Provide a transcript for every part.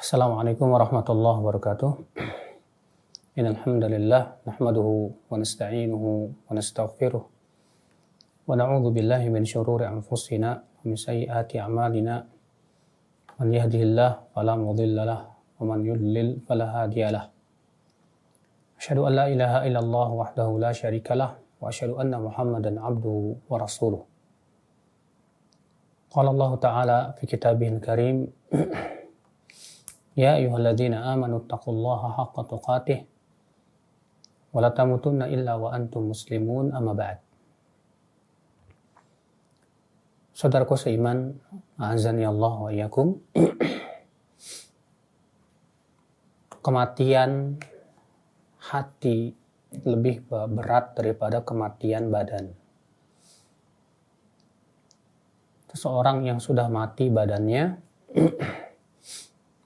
Assalamualaikum warahmatullahi wabarakatuh. Innal hamdalillah nahmaduhu wa nasta'inuhu wa nastaghfiruh wa na'udzu billahi min shururi anfusina wa min sayyiati a'malina. Man yahdihillahu fala mudilla lahu wa man yudlil fala hadiya lahu. Asyhadu an la ilaha illallah wahdahu la syarika lahu wa asyhadu anna Muhammadan 'abduhu wa rasuluh. Qala Allah Ta'ala fi kitabihil karim Ya ayyuhalladzina amanu taqullaha haqqa tuqatih wa la tamutunna illa wa antum muslimun amma ba'd. Saudaraku seiman, a'azzani Allah wa iyyakum. Kematian hati lebih berat daripada kematian badan. Seseorang yang sudah mati badannya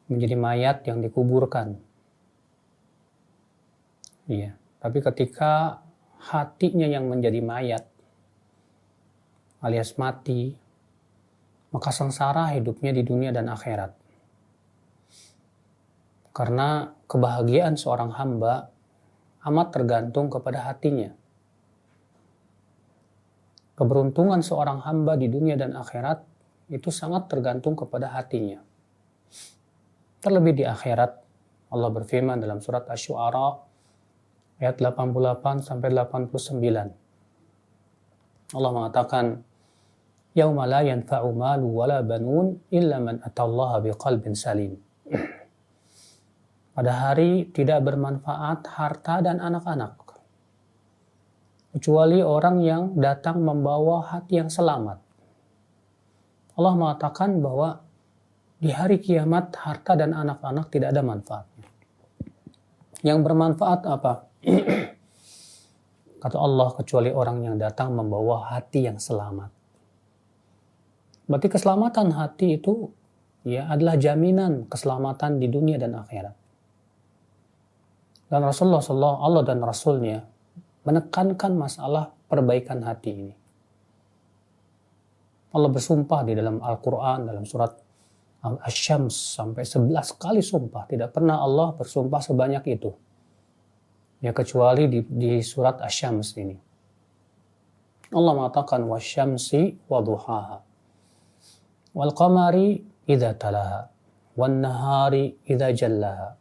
menjadi mayat yang dikuburkan. Iya, tapi ketika hatinya yang menjadi mayat alias mati, maka sengsara hidupnya di dunia dan akhirat. Karena kebahagiaan seorang hamba amat tergantung kepada hatinya. Keberuntungan seorang hamba di dunia dan akhirat itu sangat tergantung kepada hatinya. Terlebih di akhirat, Allah berfirman dalam surat Asy-Syu'ara ayat 88 sampai 89. Allah mengatakan, "Yauma la yanfa'u malu wala banun illa man atallaha biqalbin salim." Pada hari tidak bermanfaat harta dan anak-anak, kecuali orang yang datang membawa hati yang selamat. Allah mengatakan bahwa di hari kiamat, harta dan anak-anak tidak ada manfaatnya. Yang bermanfaat apa? Kata Allah, kecuali orang yang datang membawa hati yang selamat. Berarti keselamatan hati itu adalah jaminan keselamatan di dunia dan akhirat. Dan Allah dan Rasulnya menekankan masalah perbaikan hati ini. Allah bersumpah di dalam Al-Quran, dalam surat Asy-Syams sampai 11 kali sumpah. Tidak pernah Allah bersumpah sebanyak itu. Ya kecuali di surat Asy-Syams ini. Allah mengatakan wasyamsi waduhaha wal qamari idza talaha wan nahari idza jallaha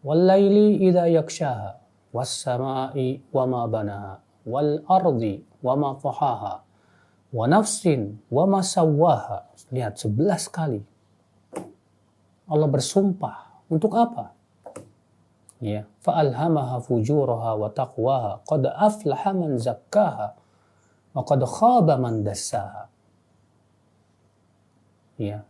wal laili idza yakshaha was samai wama banaha wal ardi wama tahaha wa nafsin wama sawwaha. Lihat 11 kali. Allah bersumpah untuk apa? Ya, fa'alhamaha fujuraha wa taqwaha qad aflaha man zakkaha wa qad khaba man dassaha. Ya.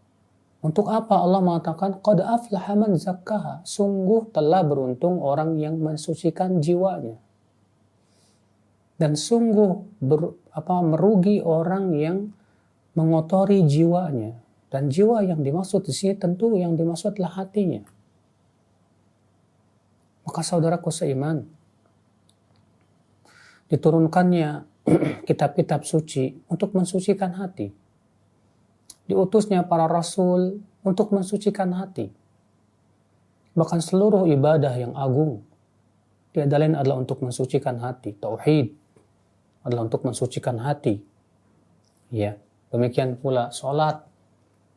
Untuk apa Allah mengatakan qad aflaha man zakkaha? Sungguh telah beruntung orang yang mensucikan jiwanya. Dan sungguh merugi orang yang mengotori jiwanya. Dan jiwa yang dimaksud di sini tentu yang dimaksud adalah hatinya. Maka saudaraku seiman, diturunkannya kitab-kitab suci untuk mensucikan hati. Diutusnya para rasul untuk mensucikan hati. Bahkan seluruh ibadah yang agung, tiada lain adalah untuk mensucikan hati. Tauhid adalah untuk mensucikan hati. Ya, demikian pula salat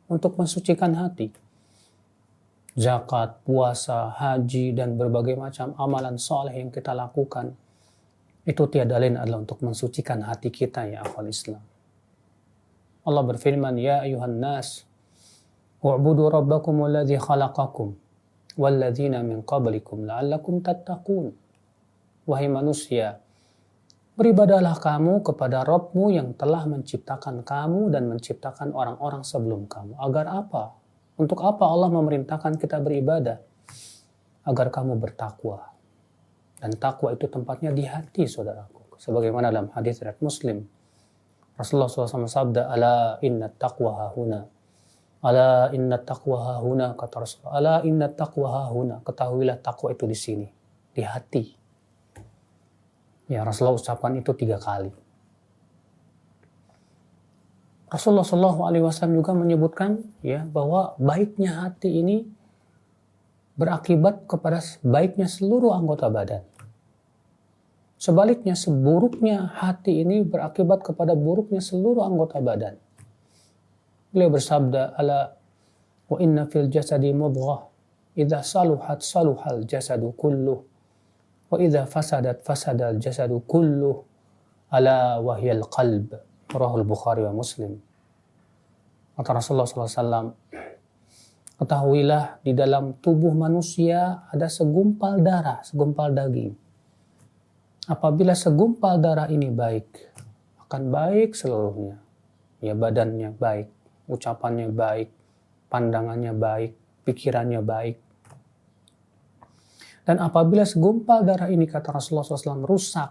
untuk mensucikan hati. Zakat, puasa, haji, dan berbagai macam amalan soleh yang kita lakukan, itu tiada lain adalah untuk mensucikan hati kita, ya akhwal Islam. Allah berfirman, Ya ayuhan nas, wa'budu rabbakum alladhi khalaqakum, walladzina min qablikum la'allakum tattaqun. Wahai manusia, beribadahlah kamu kepada Rabbmu yang telah menciptakan kamu dan menciptakan orang-orang sebelum kamu. Agar apa? Untuk apa Allah memerintahkan kita beribadah? Agar kamu bertakwa. Dan takwa itu tempatnya di hati, saudaraku. Sebagaimana dalam hadis riwayat Muslim, Rasulullah SAW sabda, Ala inna taqwa hahuna. Ala inna taqwa hahuna, kata Rasulullah. Ala inna taqwa hahuna. Ketahuilah takwa itu di sini, di hati. Ya, Rasulullah ucapkan itu 3 kali. Rasulullah SAW juga menyebutkan ya bahwa baiknya hati ini berakibat kepada baiknya seluruh anggota badan. Sebaliknya, seburuknya hati ini berakibat kepada buruknya seluruh anggota badan. Beliau bersabda, ala wa inna fil jasadi mudghah, idza saluhat saluhal jasadu kulluh, wa idza fasadat fasadal jasadu kulluh, ala wahyal qalb. Rawahul Bukhari wa Muslim. Kata Rasulullah SAW, ketahuilah di dalam tubuh manusia ada segumpal darah, segumpal daging. Apabila segumpal darah ini baik, akan baik seluruhnya. Ya, badannya baik, ucapannya baik, pandangannya baik, pikirannya baik. Dan apabila segumpal darah ini, kata Rasulullah SAW, rusak,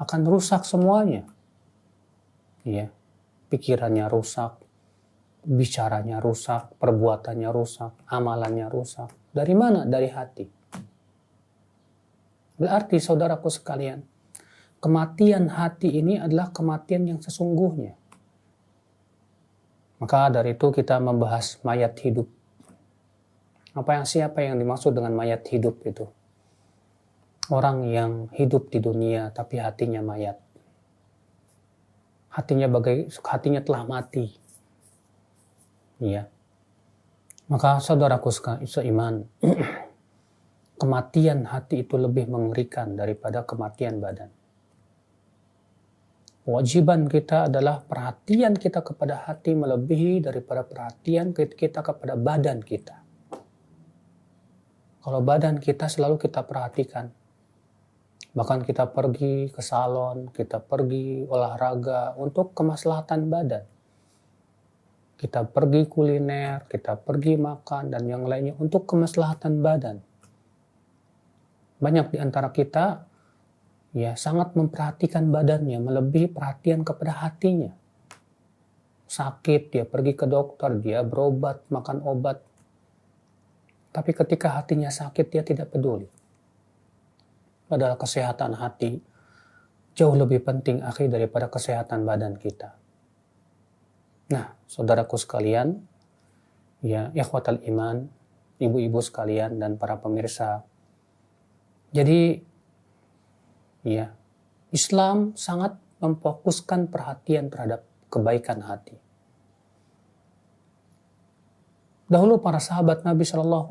akan rusak semuanya. Ya, pikirannya rusak, bicaranya rusak, perbuatannya rusak, amalannya rusak. Dari mana? Dari hati. Berarti saudaraku sekalian, kematian hati ini adalah kematian yang sesungguhnya. Maka dari itu kita membahas mayat hidup. Siapa yang dimaksud dengan mayat hidup itu? Orang yang hidup di dunia tapi hatinya mayat. Hatinya telah mati. Ya. Maka saudaraku seiman, kematian hati itu lebih mengerikan daripada kematian badan. Kewajiban kita adalah perhatian kita kepada hati melebihi daripada perhatian kita kepada badan kita. Kalau badan kita selalu kita perhatikan, bahkan kita pergi ke salon, kita pergi olahraga untuk kemaslahatan badan. Kita pergi kuliner, kita pergi makan, dan yang lainnya untuk kemaslahatan badan. Banyak di antara kita ya sangat memperhatikan badannya, melebihi perhatian kepada hatinya. Sakit, dia pergi ke dokter, dia berobat, makan obat. Tapi ketika hatinya sakit, dia tidak peduli. Padahal kesehatan hati jauh lebih penting akhi daripada kesehatan badan kita. Nah, saudaraku sekalian, ya ikhwatal iman, ibu-ibu sekalian dan para pemirsa. Jadi, ya, Islam sangat memfokuskan perhatian terhadap kebaikan hati. Dahulu para sahabat Nabi SAW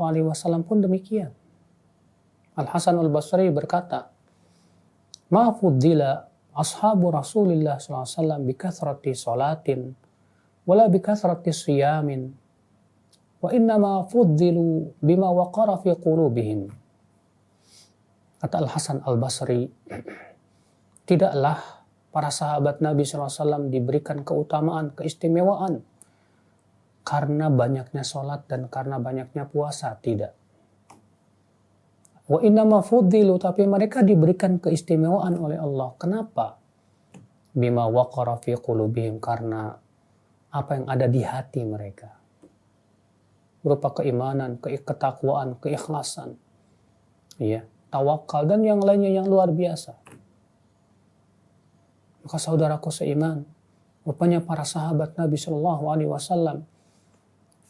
pun demikian. Al-Hasan al-Basri berkata, "Ma fuddila ashabu Rasulillah SAW bikathrati salatin wala bikathrati siyamin wa innama fuddilu bima waqara fi qulubihim." Kata Al-Hasan al-Basri, tidaklah para sahabat Nabi SAW diberikan keutamaan, keistimewaan karena banyaknya sholat dan karena banyaknya puasa, tidak. Wa innama fuddilu, tapi mereka diberikan keistimewaan oleh Allah. Kenapa? Bima waqara fi qulubihim, karena apa yang ada di hati mereka. Berupa keimanan, ketakwaan, keikhlasan. Ya, tawakal dan yang lainnya yang luar biasa. Maka saudaraku seiman, rupanya para sahabat Nabi SAW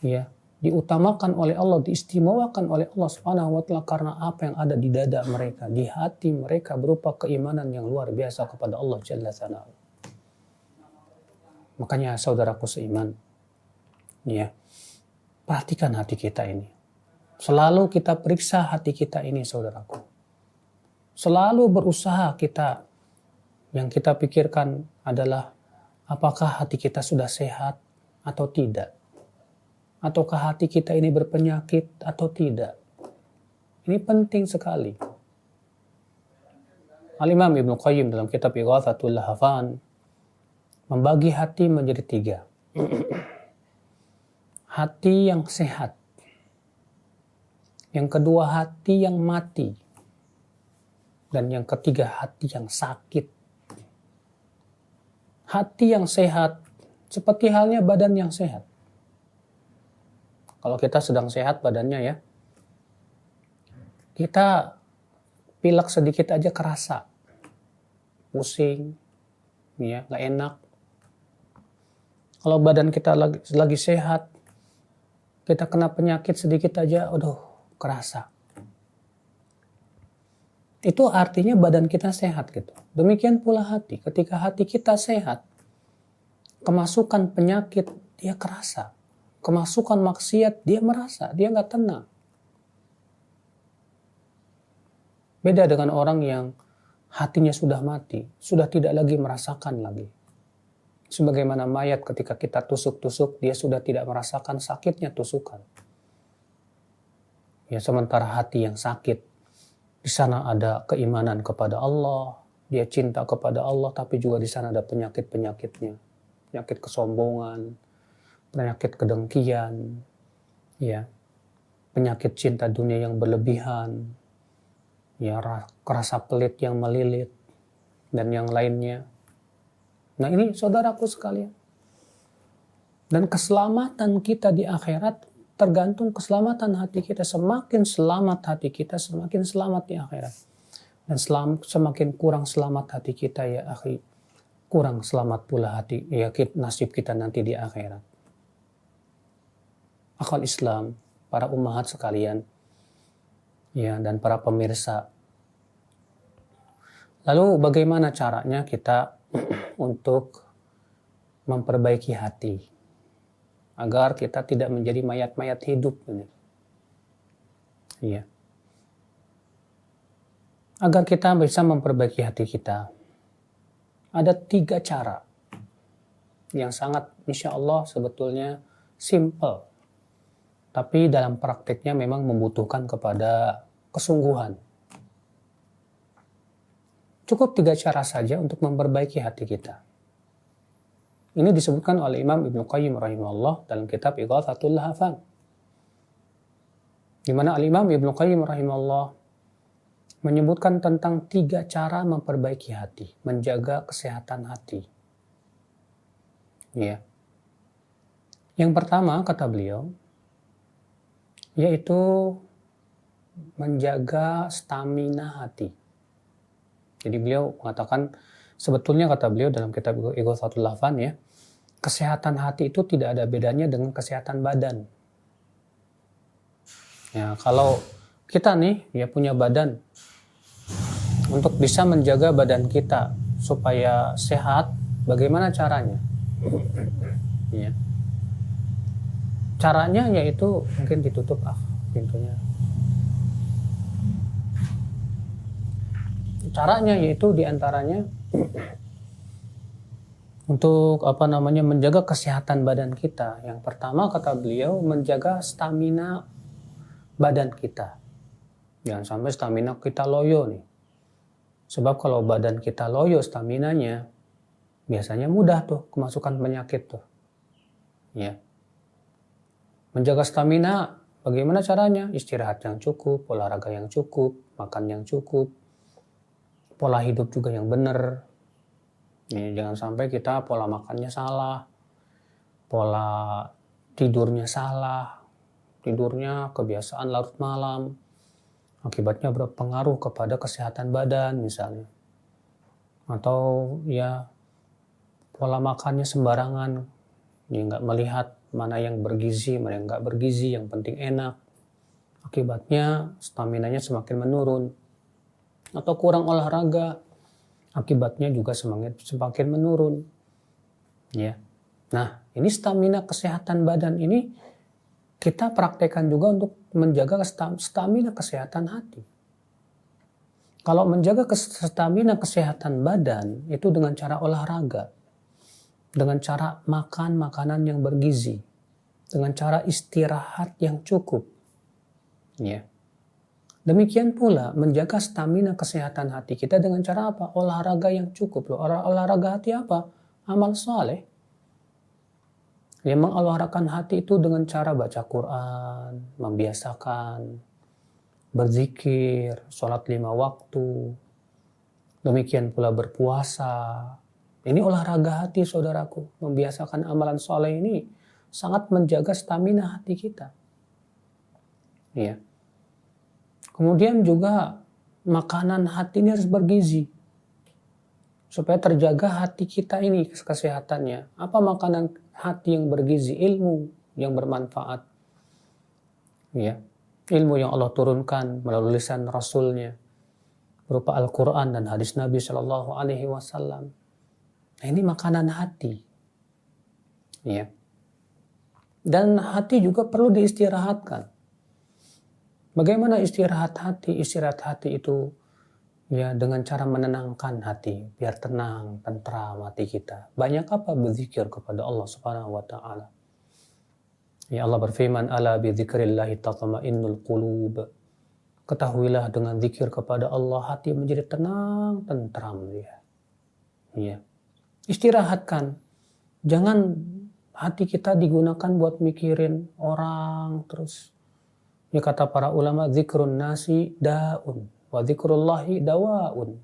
ya, diutamakan oleh Allah, diistimewakan oleh Allah Subhanahu wa taala karena apa yang ada di dada mereka, di hati mereka berupa keimanan yang luar biasa kepada Allah Jalla Tsana'u. Makanya saudaraku seiman, ya, perhatikan hati kita ini. Selalu kita periksa hati kita ini, saudaraku. Selalu berusaha kita, yang kita pikirkan adalah apakah hati kita sudah sehat atau tidak. Ataukah hati kita ini berpenyakit atau tidak. Ini penting sekali. Al-Imam Ibnu Qayyim dalam kitab Ighathatul Lahafan membagi hati menjadi 3. Hati yang sehat. Yang kedua, hati yang mati. Dan yang ketiga, hati yang sakit. Hati yang sehat seperti halnya badan yang sehat. Kalau kita sedang sehat badannya ya, kita pilek sedikit aja kerasa. Pusing, ya, gak enak. Kalau badan kita lagi sehat, kita kena penyakit sedikit aja, aduh, kerasa. Itu artinya badan kita sehat gitu. Demikian pula hati. Ketika hati kita sehat, kemasukan penyakit dia kerasa. Kemasukan maksiat dia merasa, dia nggak tenang. Beda dengan orang yang hatinya sudah mati, sudah tidak lagi merasakan lagi. Sebagaimana mayat ketika kita tusuk-tusuk, dia sudah tidak merasakan sakitnya tusukan. Ya, sementara hati yang sakit, di sana ada keimanan kepada Allah, dia cinta kepada Allah, tapi juga di sana ada penyakit-penyakitnya. Penyakit kesombongan, penyakit kedengkian, ya, penyakit cinta dunia yang berlebihan, ya, rasa pelit yang melilit, dan yang lainnya. Nah ini saudaraku sekalian. Dan keselamatan kita di akhirat tergantung keselamatan hati kita. Semakin selamat hati kita, semakin selamat di akhirat. Dan semakin kurang selamat hati kita, ya akhi, kurang selamat pula hati, ya, nasib kita nanti di akhirat. Akhwal Islam, para ummahat sekalian, ya, dan para pemirsa. Lalu bagaimana caranya kita untuk memperbaiki hati agar kita tidak menjadi mayat-mayat hidup ini? Ya. Agar kita bisa memperbaiki hati kita, ada 3 cara yang sangat insya Allah sebetulnya simple, tapi dalam prakteknya memang membutuhkan kepada kesungguhan. Cukup 3 cara saja untuk memperbaiki hati kita. Ini disebutkan oleh Imam Ibnu Qayyim rahimahullah dalam kitab Ighatsatul Lahafan. Di mana Al-Imam Ibnu Qayyim rahimahullah menyebutkan tentang 3 cara memperbaiki hati, menjaga kesehatan hati. Ya. Yang pertama kata beliau, yaitu menjaga stamina hati. Jadi beliau mengatakan, sebetulnya kata beliau dalam kitab Ighatsatul Lahafan, ya, kesehatan hati itu tidak ada bedanya dengan kesehatan badan. Ya, kalau kita nih ya punya badan, untuk bisa menjaga badan kita supaya sehat, bagaimana caranya? Ya. Caranya yaitu mungkin ditutup pintunya. Caranya yaitu diantaranya untuk menjaga kesehatan badan kita. Yang pertama kata beliau, menjaga stamina badan kita. Jangan sampai stamina kita loyo nih. Sebab kalau badan kita loyo staminanya, biasanya mudah tuh kemasukan penyakit tuh. Ya. Menjaga stamina, bagaimana caranya? Istirahat yang cukup, olahraga yang cukup, makan yang cukup, pola hidup juga yang benar. Jangan sampai kita pola makannya salah, pola tidurnya salah, tidurnya kebiasaan larut malam, akibatnya berpengaruh kepada kesehatan badan misalnya. Atau ya pola makannya sembarangan, ya nggak melihat mana yang bergizi, mana yang nggak bergizi, yang penting enak. Akibatnya staminanya semakin menurun. Atau kurang olahraga, akibatnya juga semakin menurun. Ya. Nah, ini stamina kesehatan badan ini kita praktekkan juga untuk menjaga stamina kesehatan hati. Kalau menjaga stamina kesehatan badan itu dengan cara olahraga, dengan cara makan makanan yang bergizi, dengan cara istirahat yang cukup. Ya. Demikian pula menjaga stamina kesehatan hati kita dengan cara apa? Olahraga yang cukup. Olahraga hati apa? Amal soleh. Yang mengolahrakan hati itu dengan cara baca Quran, membiasakan, berzikir, sholat 5 waktu. Demikian pula berpuasa. Ini olahraga hati saudaraku. Membiasakan amalan soleh ini sangat menjaga stamina hati kita. Ya. Kemudian juga makanan hati ini harus bergizi. Supaya terjaga hati kita ini kesehatannya. Apa makanan hati yang bergizi? Ilmu yang bermanfaat. Ya. ilmu yang Allah turunkan melalui lisan Rasulnya berupa Al-Quran dan hadis Nabi Shallallahu Alaihi Wasallam. Nah, ini makanan hati, ya. Dan hati juga perlu diistirahatkan. Bagaimana istirahat hati? Istirahat hati itu ya dengan cara menenangkan hati, biar tenang, tentram hati kita. Banyak apa berzikir kepada Allah Subhanahu Wa Taala. Ya Allah berfirman, ala bi dzikrillahi tatma'innul qulub. Ketahuilah dengan zikir kepada Allah hati menjadi tenang, tentram dia. Ya. Istirahatkan. Jangan hati kita digunakan buat mikirin orang terus. Ya kata para ulama, zikrun nasi da'un wa zikrullahi dawaun.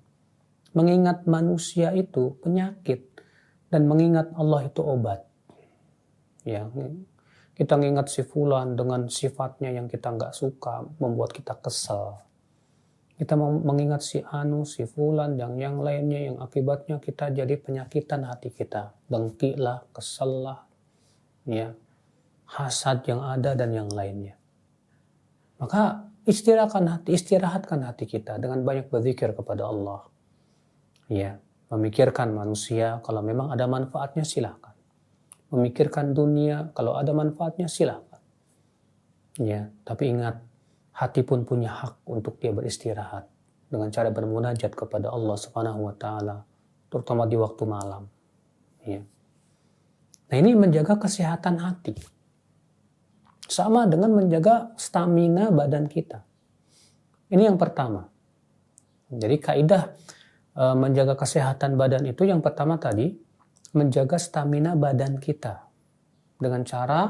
Mengingat manusia itu penyakit dan mengingat Allah itu obat. Ya. Kita mengingat si fulan dengan sifatnya yang kita nggak suka, membuat kita kesel. Kita mengingat si anu, si fulan, yang lainnya, yang akibatnya kita jadi penyakitan hati kita. Dengki lah, kesel lah, ya, hasad yang ada dan yang lainnya. Maka istirahatkan hati kita dengan banyak berzikir kepada Allah. Ya, memikirkan manusia, kalau memang ada manfaatnya silakan. Memikirkan dunia, kalau ada manfaatnya silakan. Ya, tapi ingat, hati pun punya hak untuk dia beristirahat dengan cara bermunajat kepada Allah Subhanahu Wa Taala, terutama di waktu malam. Ya. Nah, ini menjaga kesehatan hati, sama dengan menjaga stamina badan kita. Ini yang pertama. Jadi kaidah menjaga kesehatan badan itu yang pertama tadi, menjaga stamina badan kita dengan cara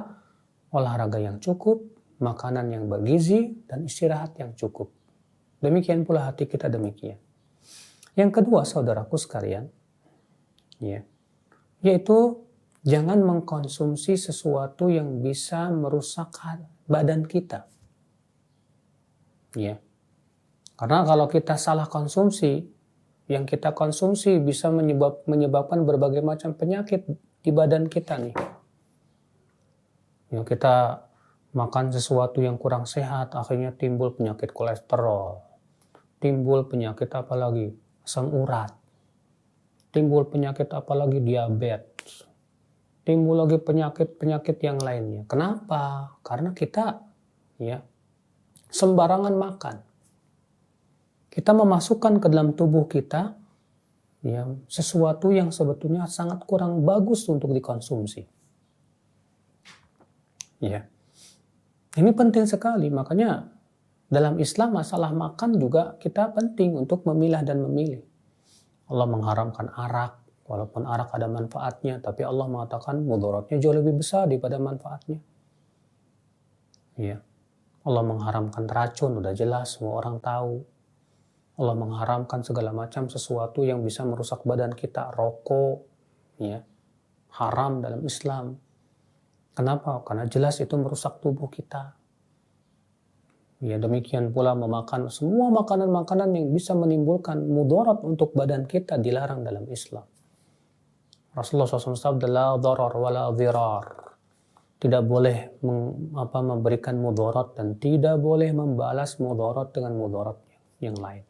olahraga yang cukup, makanan yang bergizi, dan istirahat yang cukup. Demikian pula hati kita demikian. Yang kedua, saudaraku sekalian, ya, yaitu jangan mengkonsumsi sesuatu yang bisa merusak badan kita. Ya. Karena kalau kita salah konsumsi, yang kita konsumsi bisa menyebabkan berbagai macam penyakit di badan kita nih. Yang kita makan sesuatu yang kurang sehat, akhirnya timbul penyakit kolesterol, timbul penyakit apalagi asam urat, timbul penyakit apalagi diabetes, timbul lagi penyakit yang lainnya. Kenapa? Karena kita ya sembarangan makan. Kita memasukkan ke dalam tubuh kita ya, sesuatu yang sebetulnya sangat kurang bagus untuk dikonsumsi. Ya. Ini penting sekali, makanya dalam Islam masalah makan juga kita penting untuk memilah dan memilih. Allah mengharamkan arak, walaupun arak ada manfaatnya, tapi Allah mengatakan mudaratnya jauh lebih besar daripada manfaatnya. Ya. Allah mengharamkan racun, udah jelas semua orang tahu. Allah mengharamkan segala macam sesuatu yang bisa merusak badan kita, rokok, ya, haram dalam Islam. Kenapa? Karena jelas itu merusak tubuh kita. Ya, demikian pula memakan semua makanan-makanan yang bisa menimbulkan mudarat untuk badan kita dilarang dalam Islam. Rasulullah SAW sabda, la darar wa la dhirar. Tidak boleh memberikan mudarat dan tidak boleh membalas mudarat dengan mudarat yang lain.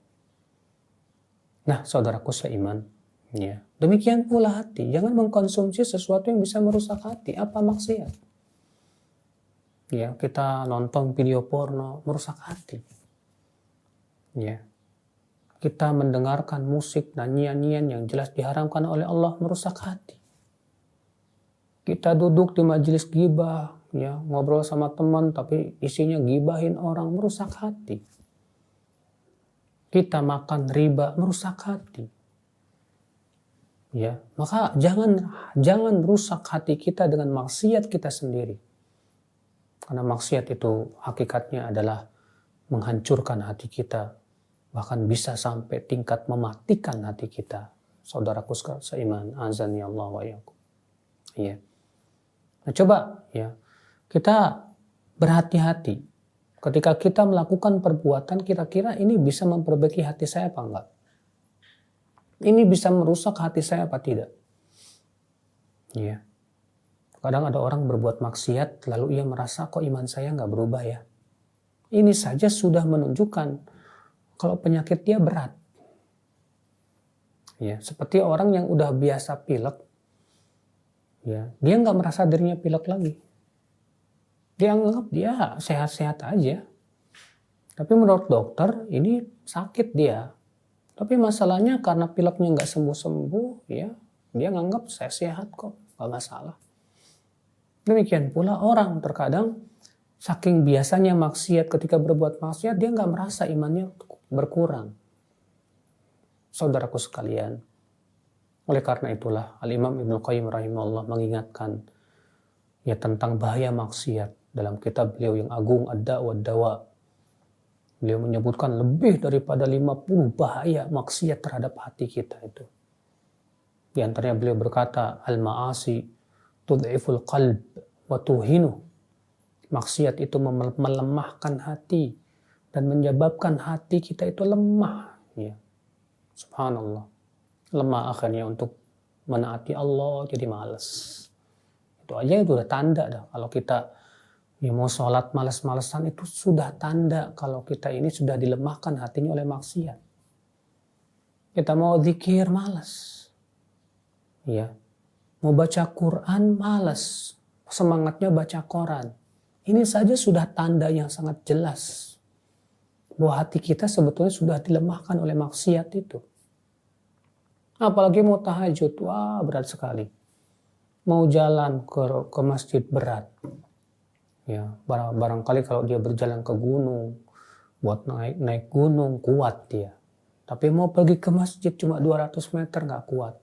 Nah, saudaraku seiman, ya, demikian pula hati. Jangan mengkonsumsi sesuatu yang bisa merusak hati. Apa maksiat? Ya, kita nonton video porno, merusak hati. Ya, kita mendengarkan musik dan nyanyian yang jelas diharamkan oleh Allah, merusak hati. Kita duduk di majelis ghibah, ya, ngobrol sama teman tapi isinya gibahin orang, merusak hati. Kita makan riba, merusak hati. Ya, maka jangan rusak hati kita dengan maksiat kita sendiri. Karena maksiat itu hakikatnya adalah menghancurkan hati kita, bahkan bisa sampai tingkat mematikan hati kita. Saudaraku seiman, azani Allah wa iyyakum. Ya. Nah, coba ya, kita berhati-hati. Ketika kita melakukan perbuatan, kira-kira ini bisa memperbaiki hati saya apa enggak? Ini bisa merusak hati saya apa tidak? Ya. Kadang ada orang berbuat maksiat, lalu ia merasa kok iman saya enggak berubah ya? Ini saja sudah menunjukkan kalau penyakit dia berat. Ya, seperti orang yang udah biasa pilek, ya, dia nggak merasa dirinya pilek lagi. Dia anggap dia sehat-sehat aja. Tapi menurut dokter ini sakit dia. Tapi masalahnya karena pileknya nggak sembuh-sembuh, ya, dia nganggap saya sehat kok, nggak masalah. Demikian pula orang terkadang saking biasanya maksiat, ketika berbuat maksiat dia nggak merasa imannya berkurang. Saudaraku sekalian, oleh karena itulah Al-Imam Ibnu Qayyim rahimahullah mengingatkan ya tentang bahaya maksiat dalam kitab beliau yang agung Ad-Da' wad-Dawa. Beliau menyebutkan lebih daripada 50 bahaya maksiat terhadap hati kita itu. Di antaranya beliau berkata, al-ma'asi tud'iful qalb wa tuhinu. Maksiat itu melemahkan hati dan menyebabkan hati kita itu lemah. Ya. Subhanallah. Lemah akhirnya untuk menaati Allah jadi malas. Itu aja itu udah tanda dah. Kalau kita ya mau sholat malas-malesan itu sudah tanda kalau kita ini sudah dilemahkan hatinya oleh maksiat. Kita mau zikir malas. Ya. Mau baca Quran malas. Semangatnya baca Quran. Ini saja sudah tanda yang sangat jelas bahwa hati kita sebetulnya sudah dilemahkan oleh maksiat itu. Apalagi mau tahajud, wah berat sekali. Mau jalan ke masjid berat. Ya, barangkali kalau dia berjalan ke gunung, buat naik gunung kuat dia. Tapi mau pergi ke masjid cuma 200 meter nggak kuat.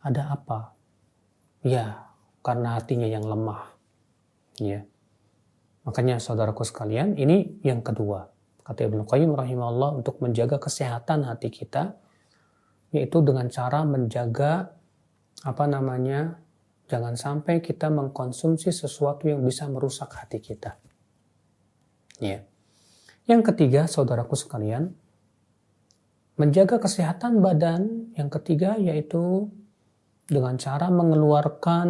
Ada apa? Ya, karena hatinya yang lemah. Ya. Makanya saudaraku sekalian, ini yang kedua. Kata Ibnu Qayyim rahimahullah untuk menjaga kesehatan hati kita, yaitu dengan cara menjaga jangan sampai kita mengkonsumsi sesuatu yang bisa merusak hati kita. Ya. Yang ketiga, saudaraku sekalian, menjaga kesehatan badan, yang ketiga yaitu dengan cara mengeluarkan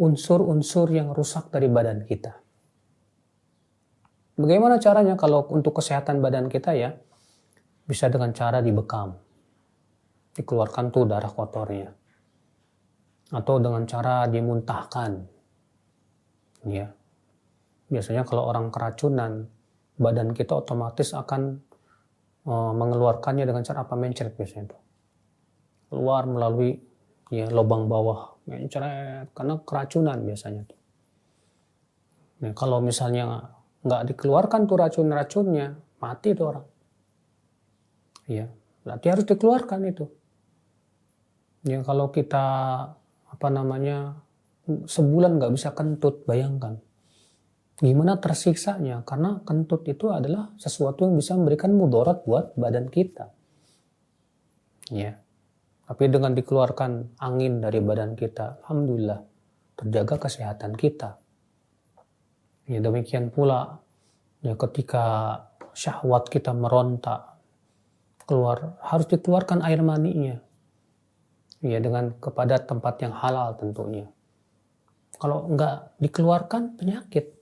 unsur-unsur yang rusak dari badan kita. Bagaimana caranya kalau untuk kesehatan badan kita ya? Bisa dengan cara dibekam. Dikeluarkan tuh darah kotornya. Atau dengan cara dimuntahkan. Ya. Biasanya kalau orang keracunan, badan kita otomatis akan mengeluarkannya dengan cara apa? Mencret biasanya itu. Keluar melalui lubang bawah, mencret karena keracunan biasanya tuh. Nah, kalau misalnya nggak dikeluarkan tuh racun-racunnya, mati tuh orang. Ya, berarti harus dikeluarkan itu. Ya, kalau kita sebulan nggak bisa kentut, bayangkan gimana tersiksanya, karena kentut itu adalah sesuatu yang bisa memberikan mudarat buat badan kita. Ya, tapi dengan dikeluarkan angin dari badan kita, alhamdulillah terjaga kesehatan kita. Ya, demikian pula ya ketika syahwat kita merontak harus dikeluarkan air maninya. Ya, dengan kepada tempat yang halal tentunya. Kalau enggak dikeluarkan penyakit.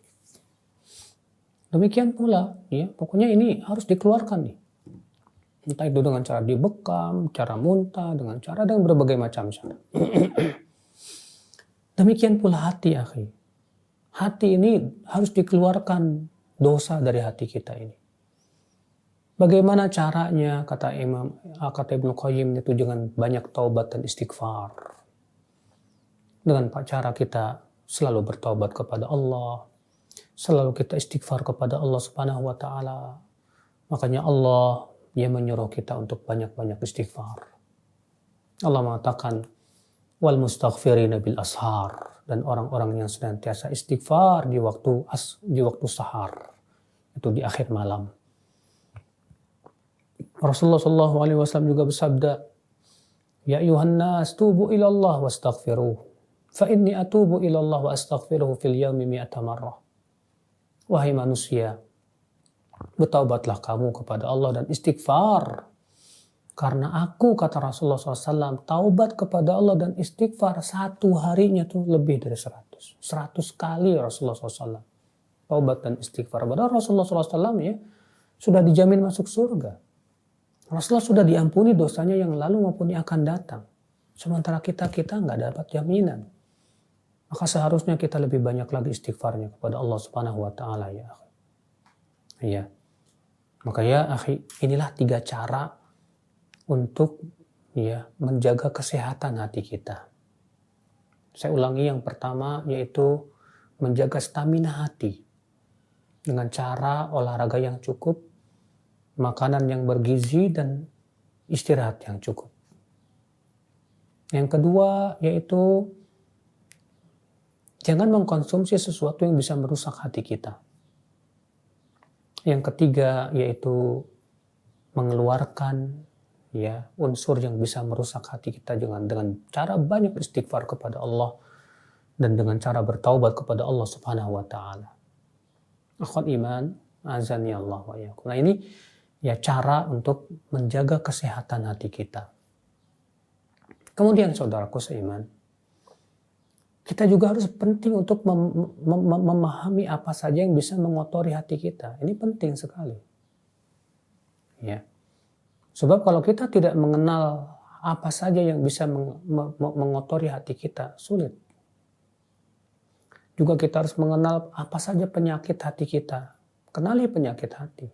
Demikian pula, ya, pokoknya ini harus dikeluarkan nih. Entah itu dengan cara dibekam, cara muntah, dengan berbagai macam cara. Demikian pula hati, akhi. Hati ini harus dikeluarkan dosa dari hati kita ini. Bagaimana caranya, kata Ibnu Qayyim itu dengan banyak taubat dan istighfar. Dengan cara kita selalu bertaubat kepada Allah, selalu kita istighfar kepada Allah Subhanahu wa taala. Makanya Allah dia menyuruh kita untuk banyak-banyak istighfar. Allah mengatakan wal mustaghfirina bil ashar, dan orang-orang yang senantiasa istighfar di waktu sahar, itu di akhir malam. Rasulullah SAW juga bersabda, ya ayuhan nas tubu ila Allah wastaghfiruh, fa inni atubu ila Allah wa astaghfiruhu fil yawmi 100 marrah. Wahai manusia, bertaubatlah kamu kepada Allah dan istighfar. Karena aku, kata Rasulullah SAW, taubat kepada Allah dan istighfar satu harinya tuh lebih dari 100. 100 kali Rasulullah SAW. taubat dan istighfar. Padahal Rasulullah SAW ya sudah dijamin masuk surga. Rasulullah sudah diampuni dosanya yang lalu maupun yang akan datang. Sementara kita nggak dapat jaminan. Maka seharusnya kita lebih banyak lagi istighfarnya kepada Allah Subhanahu wa taala ya. Ya. Maka ya akhi, inilah 3 cara untuk ya menjaga kesehatan hati kita. Saya ulangi, yang pertama yaitu menjaga stamina hati dengan cara olahraga yang cukup, makanan yang bergizi, dan istirahat yang cukup. Yang kedua yaitu jangan mengkonsumsi sesuatu yang bisa merusak hati kita. Yang ketiga yaitu mengeluarkan ya unsur yang bisa merusak hati kita dengan cara banyak istighfar kepada Allah dan dengan cara bertaubat kepada Allah Subhanahu wa taala. Akhwat iman, azani Allah wa iyyakum. Nah, ini ya cara untuk menjaga kesehatan hati kita. Kemudian saudaraku seiman, kita juga harus penting untuk memahami apa saja yang bisa mengotori hati kita. Ini penting sekali. Ya. Sebab kalau kita tidak mengenal apa saja yang bisa mengotori hati kita, sulit. Juga kita harus mengenal apa saja penyakit hati kita. Kenali penyakit hati.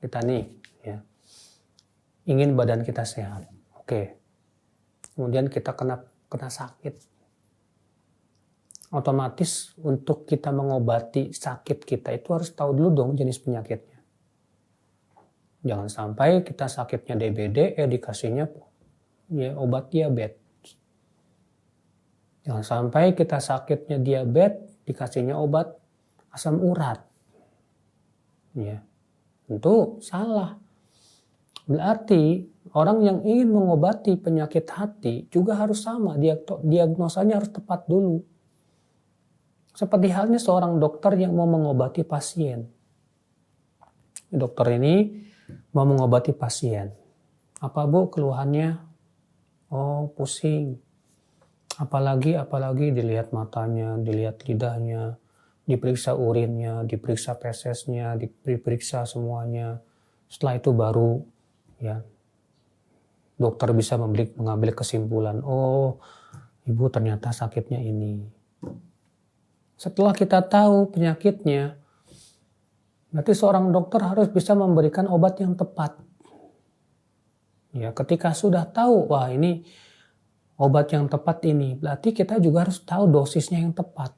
Kita nih, ya, ingin badan kita sehat. Oke. Kemudian kita kena sakit. Otomatis untuk kita mengobati sakit kita itu harus tahu dulu dong jenis penyakitnya. Jangan sampai kita sakitnya DBD, dikasihnya ya obat diabetes. Jangan sampai kita sakitnya diabetes, dikasihnya obat asam urat. Ya, tentu salah. Berarti orang yang ingin mengobati penyakit hati juga harus sama, diagnosanya harus tepat dulu. Seperti halnya seorang dokter yang mau mengobati pasien. Dokter ini mau mengobati pasien. Apa bu keluhannya? Oh pusing. Apalagi dilihat matanya, dilihat lidahnya, diperiksa urinnya, diperiksa fesesnya, diperiksa semuanya. Setelah itu baru ya dokter bisa mengambil kesimpulan. Oh ibu ternyata sakitnya ini. Setelah kita tahu penyakitnya, berarti seorang dokter harus bisa memberikan obat yang tepat. Ya, ketika sudah tahu, wah ini obat yang tepat ini, berarti kita juga harus tahu dosisnya yang tepat.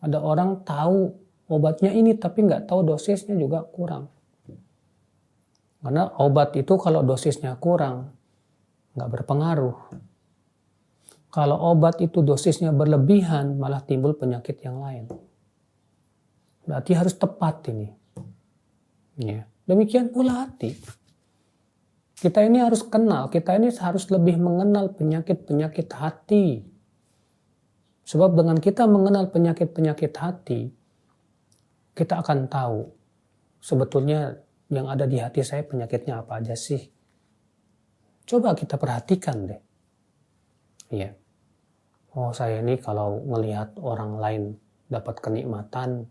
Ada orang tahu obatnya ini, tapi nggak tahu dosisnya juga kurang. Karena obat itu kalau dosisnya kurang, nggak berpengaruh. Kalau obat itu dosisnya berlebihan, malah timbul penyakit yang lain. Berarti harus tepat ini. Ya. Demikian pula hati. Kita ini harus kenal, kita ini harus lebih mengenal penyakit-penyakit hati. Sebab dengan kita mengenal penyakit-penyakit hati, kita akan tahu sebetulnya yang ada di hati saya penyakitnya apa aja sih. Coba kita perhatikan deh. Iya. Oh saya ini kalau melihat orang lain dapat kenikmatan,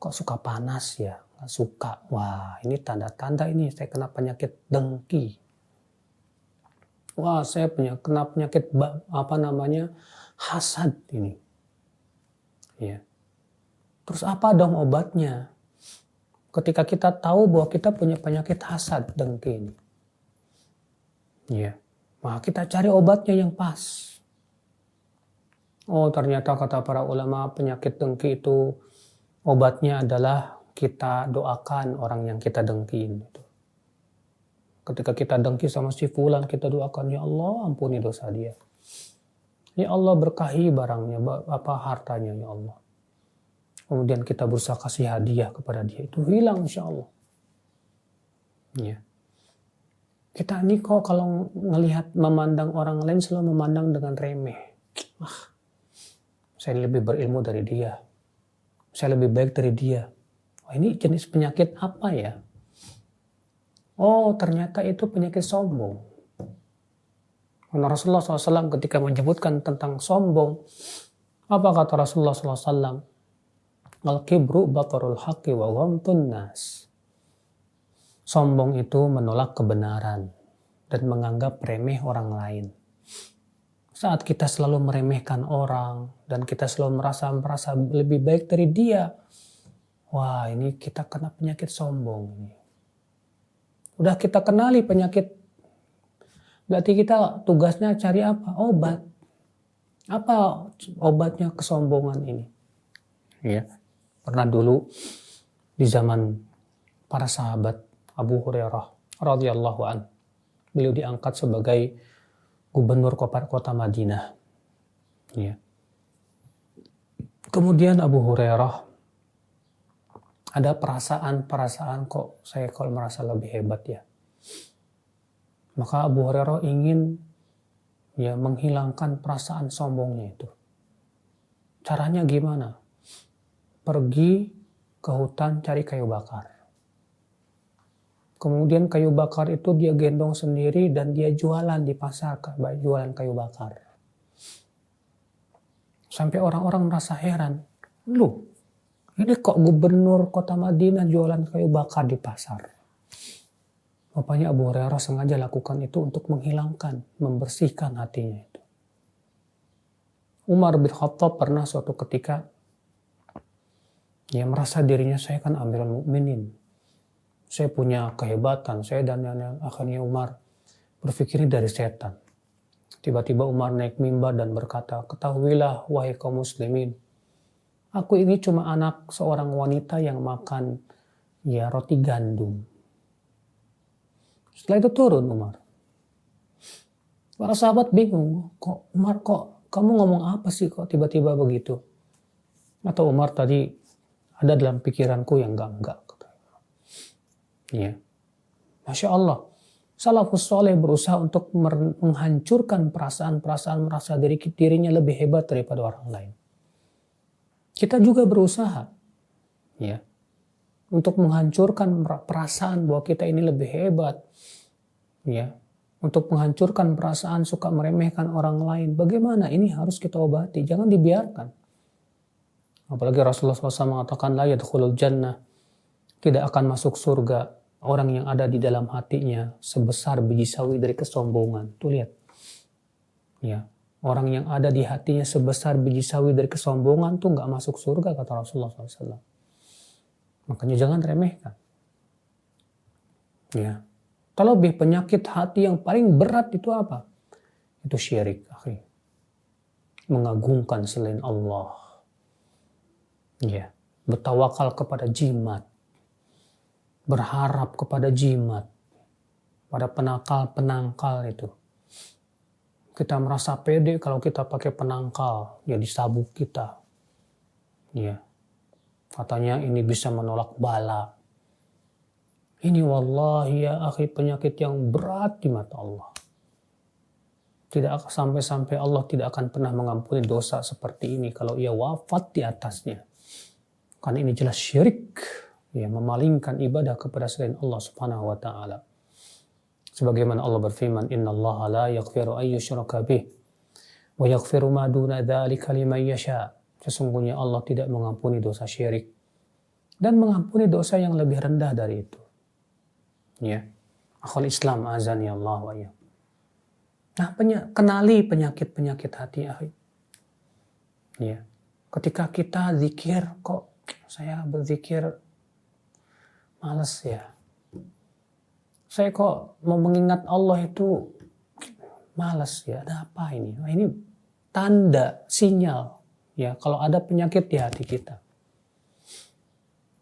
kok suka panas ya, nggak suka. Wah ini tanda-tanda ini saya kena penyakit dengki. Wah saya kena penyakit hasad ini. Ya. Terus apa dong obatnya? Ketika kita tahu bahwa kita punya penyakit hasad dengki ini. Ya. Nah kita cari obatnya yang pas. Oh ternyata kata para ulama penyakit dengki itu obatnya adalah kita doakan orang yang kita dengkiin. Ketika kita dengki sama si fulan, kita doakan, ya Allah ampuni dosa dia. Ya Allah berkahi barangnya, hartanya ya Allah. Kemudian kita berusaha kasih hadiah kepada dia, itu hilang insya Allah. Ya. Kita ini kok kalau ngelihat memandang orang lain selalu memandang dengan remeh. Saya lebih berilmu dari dia. Saya lebih baik dari dia. Oh, ini jenis penyakit apa ya? Oh, ternyata itu penyakit sombong. Karena Rasulullah SAW ketika menyebutkan tentang sombong, apa kata Rasulullah SAW? Al-kibru batarul haqqi wa ghamtun nas. Sombong itu menolak kebenaran dan menganggap remeh orang lain. Saat kita selalu meremehkan orang dan kita selalu merasa lebih baik dari dia, wah ini kita kena penyakit sombong. Udah kita kenali penyakit, berarti kita tugasnya cari apa? Obat. Apa obatnya kesombongan ini? Ya. Pernah dulu di zaman para sahabat Abu Hurairah radhiyallahu an, beliau diangkat sebagai gubernur kota Madinah. Ya. Kemudian Abu Hurairah ada perasaan kok saya kalau merasa lebih hebat ya. Maka Abu Hurairah ingin ya menghilangkan perasaan sombongnya itu. Caranya gimana? Pergi ke hutan cari kayu bakar. Kemudian kayu bakar itu dia gendong sendiri dan dia jualan di pasar, jualan kayu bakar. Sampai orang-orang merasa heran. Loh, ini kok gubernur kota Madinah jualan kayu bakar di pasar? Rupanya Abu Hurairah sengaja lakukan itu untuk menghilangkan, membersihkan hatinya itu. Umar bin Khattab pernah suatu ketika dia merasa dirinya saya kan Amirul Mukminin. Saya punya kehebatan, saya dan akhirnya Umar berpikir dari setan. Tiba-tiba Umar naik mimbar dan berkata, ketahuilah wahai kaum muslimin, aku ini cuma anak seorang wanita yang makan ya roti gandum. Setelah itu turun Umar. Para sahabat bingung, kok Umar kok kamu ngomong apa sih kok tiba-tiba begitu? Atau Umar tadi ada dalam pikiranku yang enggak. Ya. Masya Allah. Salafus soleh berusaha untuk menghancurkan perasaan merasa dirinya lebih hebat daripada orang lain. Kita juga berusaha ya, untuk menghancurkan perasaan bahwa kita ini lebih hebat. Ya. Untuk menghancurkan perasaan suka meremehkan orang lain. Bagaimana? Ini harus kita obati. Jangan dibiarkan. Apalagi Rasulullah SAW mengatakan la yadkhulul jannah, tidak akan masuk surga orang yang ada di dalam hatinya sebesar biji sawi dari kesombongan. Tuh lihat. Ya, orang yang ada di hatinya sebesar biji sawi dari kesombongan tuh nggak masuk surga kata Rasulullah SAW. Makanya jangan remehkan. Ya. Terlebih penyakit hati yang paling berat itu apa? Itu syirik, akhi. Mengagungkan selain Allah. Ya, bertawakal kepada jimat, berharap kepada jimat, pada penangkal itu. Kita merasa pede kalau kita pakai penangkal, ya di sabuk kita. Ya, katanya ini bisa menolak bala. Ini wallahi ya akhi penyakit yang berat di mata Allah. Tidak sampai Allah tidak akan pernah mengampuni dosa seperti ini kalau ia wafat di atasnya. Karena ini jelas syirik, ya, memalingkan ibadah kepada selain Allah Subhanahu wa taala. Sebagaimana Allah berfirman, "Innallaha la yaghfiru ay yushraka bih wa yaghfiru ma duna dzalika liman yasha." Sesungguhnya Allah tidak mengampuni dosa syirik dan mengampuni dosa yang lebih rendah dari itu. Ya. Akhul Islam azani Allah wa ya. Nah, kenali penyakit-penyakit hati, akhi. Ya. Ketika kita zikir, kok saya berzikir malas ya. Saya kok mau mengingat Allah itu malas ya. Ada apa ini? Nah, ini tanda, sinyal ya kalau ada penyakit di hati kita.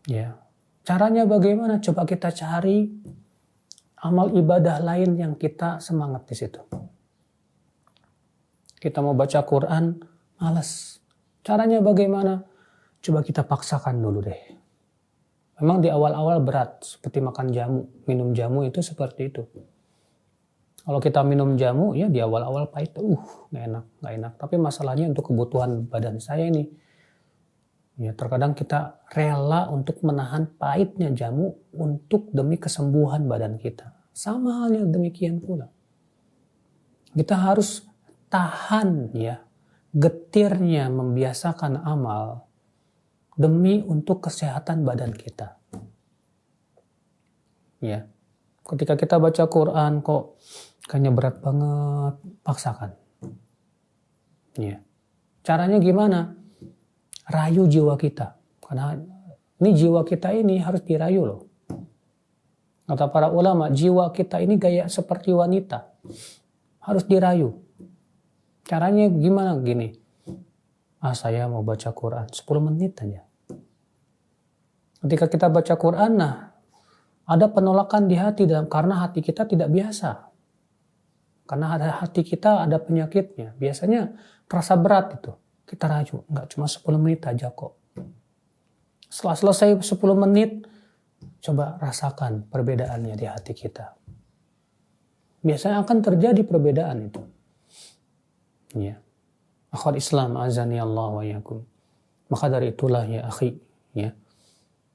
Ya. Caranya bagaimana? Coba kita cari amal ibadah lain yang kita semangat di situ. Kita mau baca Quran, malas. Caranya bagaimana? Coba kita paksakan dulu deh. Memang di awal-awal berat, seperti makan jamu. Minum jamu itu seperti itu. Kalau kita minum jamu, ya di awal-awal pahit. Gak enak. Tapi masalahnya untuk kebutuhan badan saya ini. Ya, terkadang kita rela untuk menahan pahitnya jamu untuk demi kesembuhan badan kita. Sama halnya demikian pula. Kita harus tahan ya, getirnya membiasakan amal. demi untuk kesehatan badan kita. Ya. Ketika kita baca Quran kok kayaknya berat banget, paksakan. Ya. Caranya gimana? Rayu jiwa kita. Karena ini jiwa kita ini harus dirayu loh. Kata para ulama, jiwa kita ini gaya seperti wanita. Harus dirayu. Caranya gimana? Gini. Saya mau baca Quran 10 menit aja. Ketika kita baca Quran, ada penolakan di hati karena hati kita tidak biasa. Karena hati kita ada penyakitnya. Biasanya terasa berat itu. Kita rayu. Enggak, cuma 10 menit aja kok. Setelah selesai 10 menit, coba rasakan perbedaannya di hati kita. Biasanya akan terjadi perbedaan itu. Ya. Akhwat Islam azani Allah wa yakum. Maka dari itulah ya akhi, ya.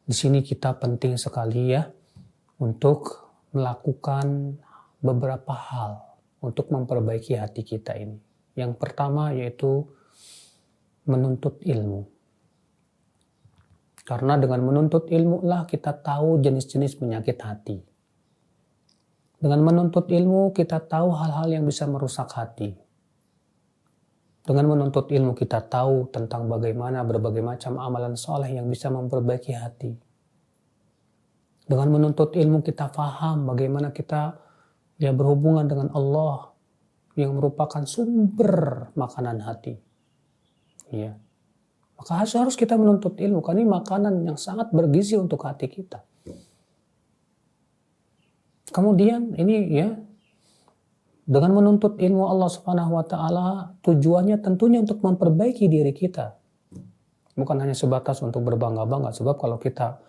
Di sini kita penting sekali ya untuk melakukan beberapa hal untuk memperbaiki hati kita ini. Yang pertama yaitu menuntut ilmu. Karena dengan menuntut ilmu lah kita tahu jenis-jenis penyakit hati. Dengan menuntut ilmu kita tahu hal-hal yang bisa merusak hati. Dengan menuntut ilmu kita tahu tentang bagaimana berbagai macam amalan soleh yang bisa memperbaiki hati. Dengan menuntut ilmu kita faham bagaimana kita berhubungan dengan Allah yang merupakan sumber makanan hati. Ya. Maka harus kita menuntut ilmu, karena ini makanan yang sangat bergizi untuk hati kita. Kemudian ini ya, dengan menuntut ilmu Allah Subhanahu wa taala tujuannya tentunya untuk memperbaiki diri kita. Bukan hanya sebatas untuk berbangga-bangga, sebab kalau kita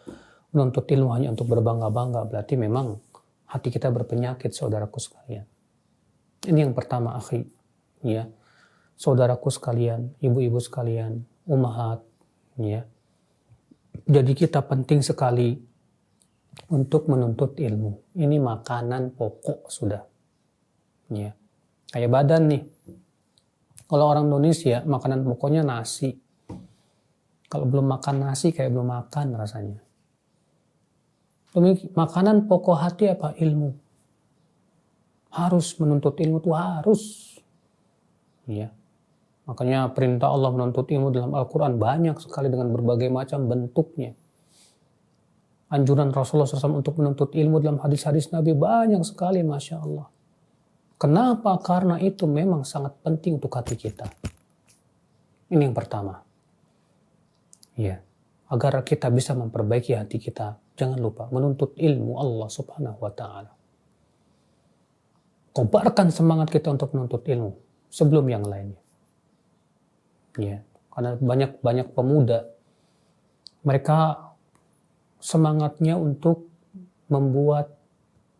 menuntut ilmu hanya untuk berbangga-bangga berarti memang hati kita berpenyakit, saudaraku sekalian. Ini yang pertama, akhi, ya. Saudaraku sekalian, ibu-ibu sekalian, ummahat, ya. Jadi kita penting sekali untuk menuntut ilmu. Ini makanan pokok sudah. Ya. Kayak badan nih. Kalau orang Indonesia makanan pokoknya nasi. Kalau belum makan nasi kayak belum makan rasanya. Makanan pokok hati apa? Ilmu. Harus menuntut ilmu itu harus. Ya. Makanya perintah Allah menuntut ilmu dalam Al-Quran banyak sekali dengan berbagai macam bentuknya. Anjuran Rasulullah SAW untuk menuntut ilmu dalam hadis-hadis Nabi banyak sekali, Masya Allah. Kenapa? Karena itu memang sangat penting untuk hati kita. Ini yang pertama. Ya, agar kita bisa memperbaiki hati kita, jangan lupa menuntut ilmu Allah Subhanahu wa Ta'ala. Kobarkan semangat kita untuk menuntut ilmu sebelum yang lainnya. Ya, karena banyak pemuda mereka semangatnya untuk membuat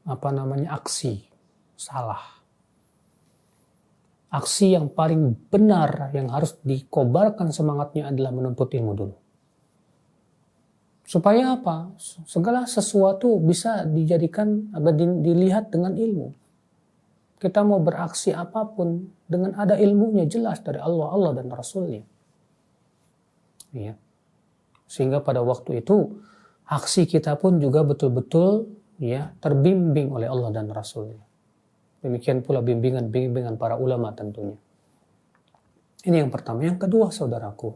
aksi salah. Aksi yang paling benar yang harus dikobarkan semangatnya adalah menuntut ilmu dulu. Supaya apa? Segala sesuatu bisa dijadikan atau dilihat dengan ilmu. Kita mau beraksi apapun dengan ada ilmunya jelas dari Allah dan Rasulnya. Ya. Sehingga pada waktu itu aksi kita pun juga betul-betul ya terbimbing oleh Allah dan Rasulnya. Demikian pula bimbingan para ulama tentunya. Ini yang pertama. Yang kedua, saudaraku,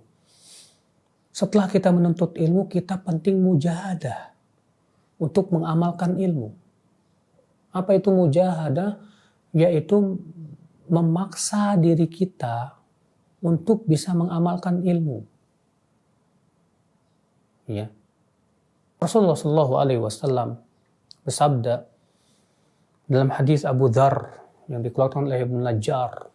setelah kita menuntut ilmu, kita penting mujahadah untuk mengamalkan ilmu. Apa itu mujahadah? Yaitu memaksa diri kita untuk bisa mengamalkan ilmu. Ya. Rasulullah SAW bersabda dalam hadis Abu Dzar yang dikeluarkan oleh Ibnu Najjar.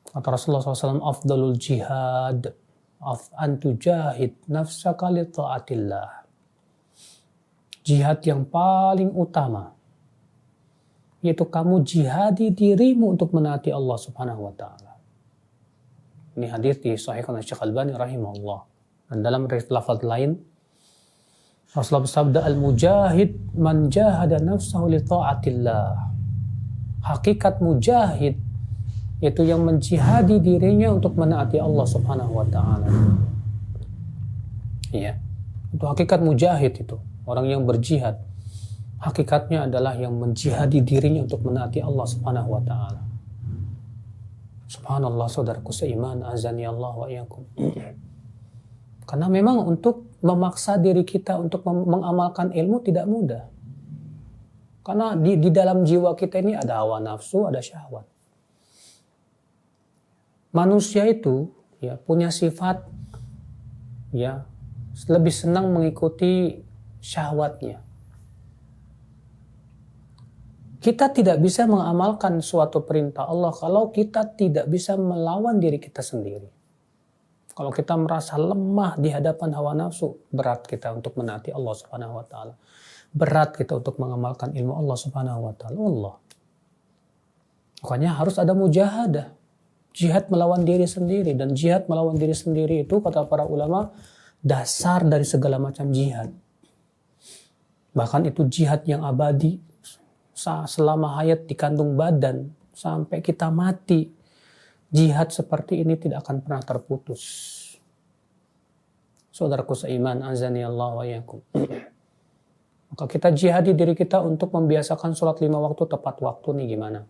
Kata Rasulullah SAW, afdalul jihad an tujahid nafsaka li ta'atillah. Jihad yang paling utama yaitu kamu jihadi dirimu untuk menaati Allah Subhanahu wa Ta'ala. Ini hadis disahihkan oleh Syekh Albani rahimahullah. Dan dalam lafaz lain Rasulullah bersabda, al-mujahid man jahada nafsahu li ta'atillah. Hakikat mujahid yaitu yang menjihadi dirinya untuk menaati Allah Subhanahu wa Ta'ala. Ya, itu hakikat mujahid itu, orang yang berjihad. Hakikatnya adalah yang menjihadi dirinya untuk menaati Allah Subhanahu wa taala. Subhanallah, saudaraku seiman, azani Allah wa iyyakum. Karena memang untuk memaksa diri kita untuk mengamalkan ilmu tidak mudah. Karena di dalam jiwa kita ini ada hawa nafsu, ada syahwat. Manusia itu ya punya sifat ya lebih senang mengikuti syahwatnya. Kita tidak bisa mengamalkan suatu perintah Allah kalau kita tidak bisa melawan diri kita sendiri. Kalau kita merasa lemah di hadapan hawa nafsu, berat kita untuk menaati Allah Subhanahu wa taala. Berat kita untuk mengamalkan ilmu Allah Subhanahu wa taala. Allah. Makanya harus ada mujahadah. Jihad melawan diri sendiri, dan jihad melawan diri sendiri itu kata para ulama dasar dari segala macam jihad. Bahkan itu jihad yang abadi selama hayat di kandung badan sampai kita mati. Jihad seperti ini tidak akan pernah terputus. Saudaraku seiman, azani Allah wa iyyakum. Maka kita jihadi diri kita untuk membiasakan sholat 5 waktu tepat waktu nih gimana?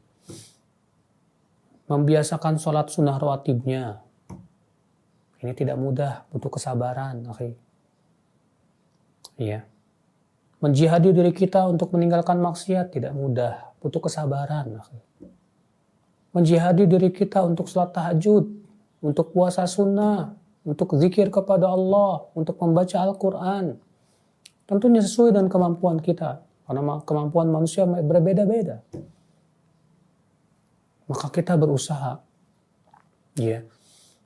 Membiasakan sholat sunnah rawatibnya. Ini tidak mudah, butuh kesabaran, akhi. Iya. Menjihadi diri kita untuk meninggalkan maksiat tidak mudah, butuh kesabaran. Menjihadi diri kita untuk sholat tahajud, untuk puasa sunnah, untuk zikir kepada Allah, untuk membaca Al-Quran. Tentunya sesuai dengan kemampuan kita, karena kemampuan manusia berbeda-beda. Maka kita berusaha, ya,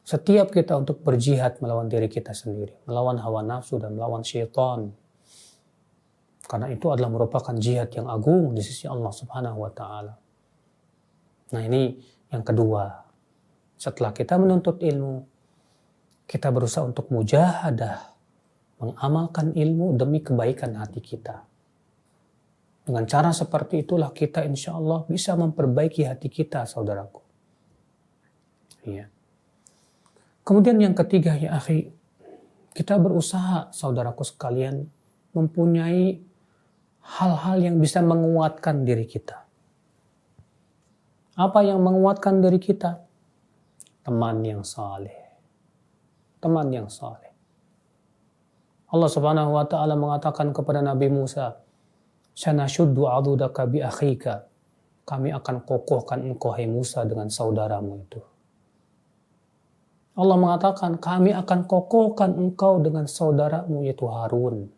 setiap kita untuk berjihad melawan diri kita sendiri, melawan hawa nafsu dan melawan syaitan. Karena itu adalah merupakan jihad yang agung di sisi Allah Subhanahu wa taala. Nah, ini yang kedua. Setelah kita menuntut ilmu, kita berusaha untuk mujahadah, mengamalkan ilmu demi kebaikan hati kita. Dengan cara seperti itulah kita insya Allah bisa memperbaiki hati kita, saudaraku. Iya. Kemudian yang ketiga, ya akhi, kita berusaha, saudaraku sekalian, mempunyai hal-hal yang bisa menguatkan diri kita. Apa yang menguatkan diri kita? Teman yang saleh. Teman yang saleh. Allah Subhanahu wa taala mengatakan kepada Nabi Musa, "Sanashuddu 'adudaka bi akhika." Kami akan kokohkan engkau hai Musa dengan saudaramu itu. Allah mengatakan, kami akan kokohkan engkau dengan saudaramu yaitu Harun.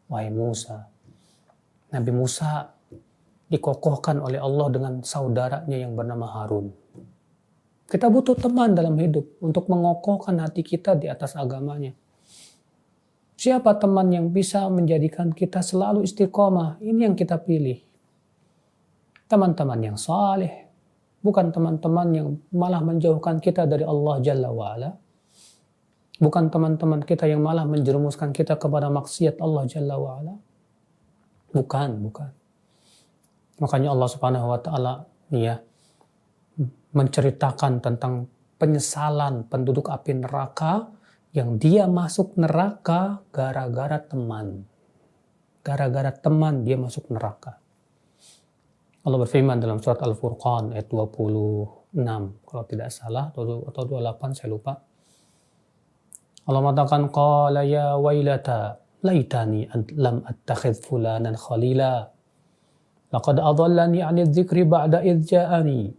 Wahai Musa. Nabi Musa dikokohkan oleh Allah dengan saudaranya yang bernama Harun. Kita butuh teman dalam hidup untuk mengokohkan hati kita di atas agamanya. Siapa teman yang bisa menjadikan kita selalu istiqomah? Ini yang kita pilih. Teman-teman yang saleh, bukan teman-teman yang malah menjauhkan kita dari Allah Jalla wa'ala. Bukan teman-teman kita yang malah menjerumuskan kita kepada maksiat Allah Jalla wa'ala. Bukan. Makanya Allah Subhanahu wa taala ya menceritakan tentang penyesalan penduduk api neraka yang dia masuk neraka gara-gara teman. Gara-gara teman dia masuk neraka. Allah berfirman dalam surat Al-Furqan ayat 26 kalau tidak salah atau 28 saya lupa. Allah mengatakan qala ya wailata laitani lam attakhidh fulanan khalila laqad adallani 'anil dzikri ba'da idz ja'ani.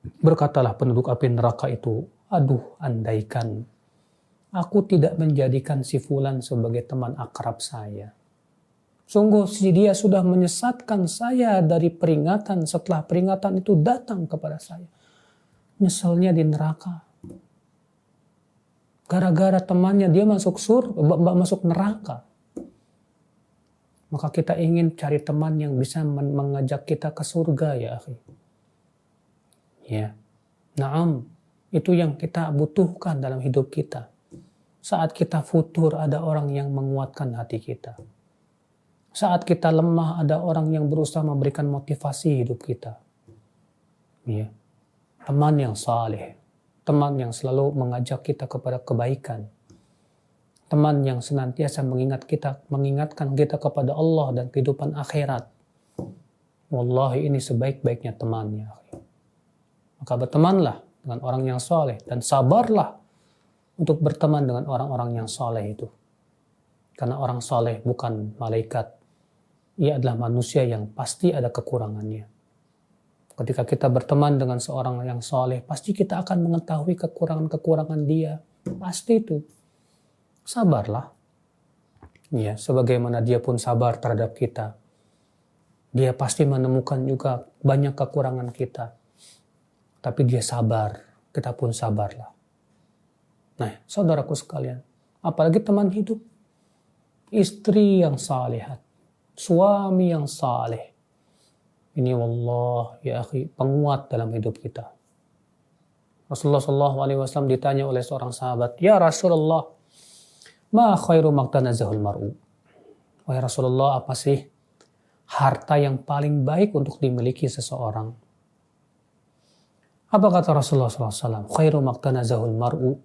Berkatalah penduduk api neraka itu, aduh andaikan aku tidak menjadikan si fulan sebagai teman akrab saya. Sungguh dia sudah menyesatkan saya dari peringatan setelah peringatan itu datang kepada saya. Nyeselnya di neraka. Gara-gara temannya dia masuk neraka. Maka kita ingin cari teman yang bisa mengajak kita ke surga ya akhi. Ya. Naam, itu yang kita butuhkan dalam hidup kita. Saat kita futur ada orang yang menguatkan hati kita. Saat kita lemah ada orang yang berusaha memberikan motivasi hidup kita. Ya. Teman yang saleh. Teman yang selalu mengajak kita kepada kebaikan. teman yang senantiasa mengingatkan kita kepada Allah dan kehidupan akhirat. Wallahi ini sebaik-baiknya temannya. Maka bertemanlah dengan orang yang soleh dan sabarlah untuk berteman dengan orang-orang yang soleh itu. Karena orang soleh bukan malaikat. Ia adalah manusia yang pasti ada kekurangannya. Ketika kita berteman dengan seorang yang soleh, pasti kita akan mengetahui kekurangan-kekurangan dia. Pasti itu. Sabarlah. Ya, sebagaimana dia pun sabar terhadap kita. Dia pasti menemukan juga banyak kekurangan kita. Tapi dia sabar. Kita pun sabarlah. Nah, saudaraku sekalian, apalagi teman hidup. Istri yang salihat. Suami yang saleh. Ini wallah ya akhi, penguat dalam hidup kita. Rasulullah SAW ditanya oleh seorang sahabat, "Ya Rasulullah, ma khairu maktanazahul mar'u?" Wahai Rasulullah, apa sih harta yang paling baik untuk dimiliki seseorang? Apa kata Rasulullah SAW? Khairu maktanazahul mar'u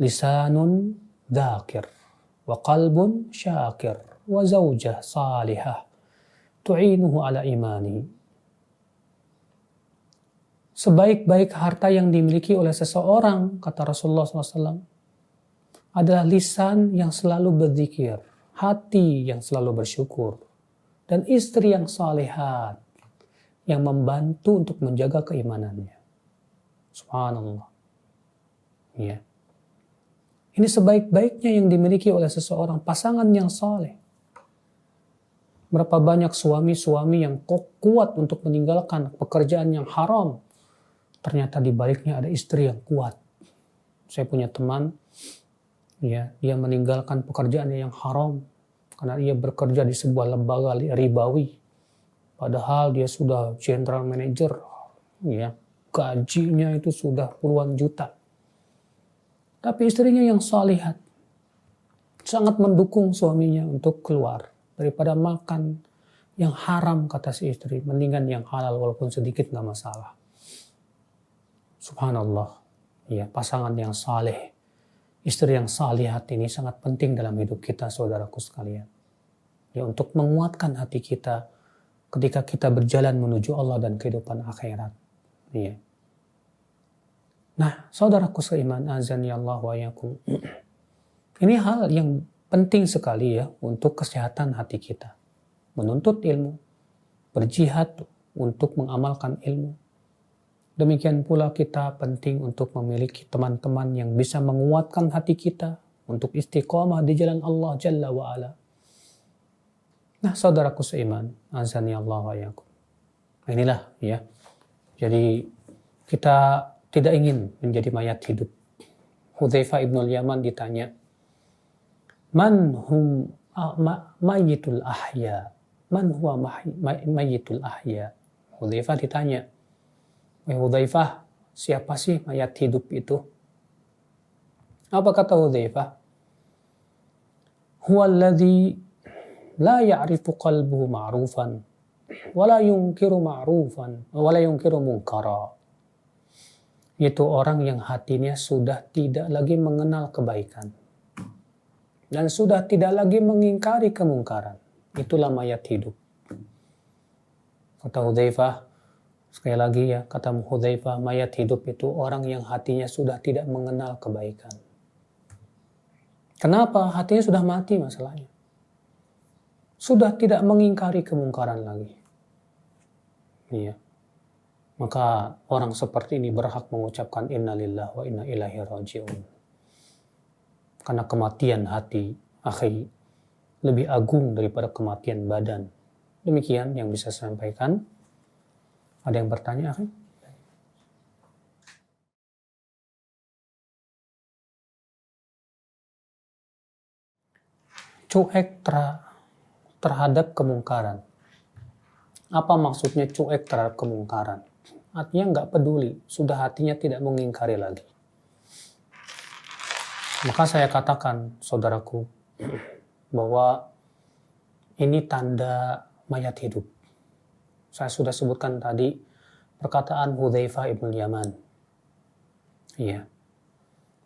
lisanun dzakir wa qalbun syakir wa zaujah salihah tu'inuhu ala imani. Sebaik-baik harta yang dimiliki oleh seseorang, kata Rasulullah SAW, adalah lisan yang selalu berzikir, hati yang selalu bersyukur, dan istri yang salihat, yang membantu untuk menjaga keimanannya. Subhanallah. Ya. Ini sebaik-baiknya yang dimiliki oleh seseorang, pasangan yang saleh. Berapa banyak suami-suami yang kuat untuk meninggalkan pekerjaan yang haram. Ternyata di baliknya ada istri yang kuat. Saya punya teman, ya, dia meninggalkan pekerjaannya yang haram karena ia bekerja di sebuah lembaga ribawi. Padahal dia sudah general manager, ya, gajinya itu sudah puluhan juta. Tapi istrinya yang salihat sangat mendukung suaminya untuk keluar. Daripada makan yang haram, kata si istri, mendingan yang halal walaupun sedikit gak masalah. Subhanallah. Ya, pasangan yang saleh, istri yang salihat ini sangat penting dalam hidup kita, saudaraku sekalian. Ya, untuk menguatkan hati kita ketika kita berjalan menuju Allah dan kehidupan akhirat. Ya. Nah, saudaraku seiman, azani Allah wa yakum. Ini hal yang penting sekali ya untuk kesehatan hati kita. Menuntut ilmu, berjihad untuk mengamalkan ilmu. Demikian pula kita penting untuk memiliki teman-teman yang bisa menguatkan hati kita untuk istiqamah di jalan Allah Jalla wa'ala. Nah, saudaraku seiman, azani Allah wa yakum. Inilah ya. Jadi kita tidak ingin menjadi mayat hidup. Hudzaifah ibnul Yaman ditanya, Man hum mayyitul ahya? Man huwa mayyitul ahya? Hudzaifah ditanya, Hudzaifah, siapa sih mayat hidup itu? Apa kata Hudzaifah? Huwa alladhi la ya'rifu qalbuhu ma'rufan wa la yunkiru ma'rufan wa la yunkiru munkara. Itu orang yang hatinya sudah tidak lagi mengenal kebaikan dan sudah tidak lagi mengingkari kemungkaran. Itulah mayat hidup. Kata Hudzaifah, sekali lagi ya, kata Hudzaifah, mayat hidup itu orang yang hatinya sudah tidak mengenal kebaikan. Kenapa? Hatinya sudah mati masalahnya. Sudah tidak mengingkari kemungkaran lagi. Iya. Maka orang seperti ini berhak mengucapkan inna lillahi wa inna ilaihi raji'un. Karena kematian hati, akhi, lebih agung daripada kematian badan. Demikian yang bisa saya sampaikan. Ada yang bertanya, akhi? Cuek terhadap kemungkaran. Apa maksudnya cuek terhadap kemungkaran? Artinya nggak peduli, sudah hatinya tidak mengingkari lagi. Maka saya katakan, saudaraku, bahwa ini tanda mayat hidup. Saya sudah sebutkan tadi perkataan Hudzaifah ibn Yaman. Iya.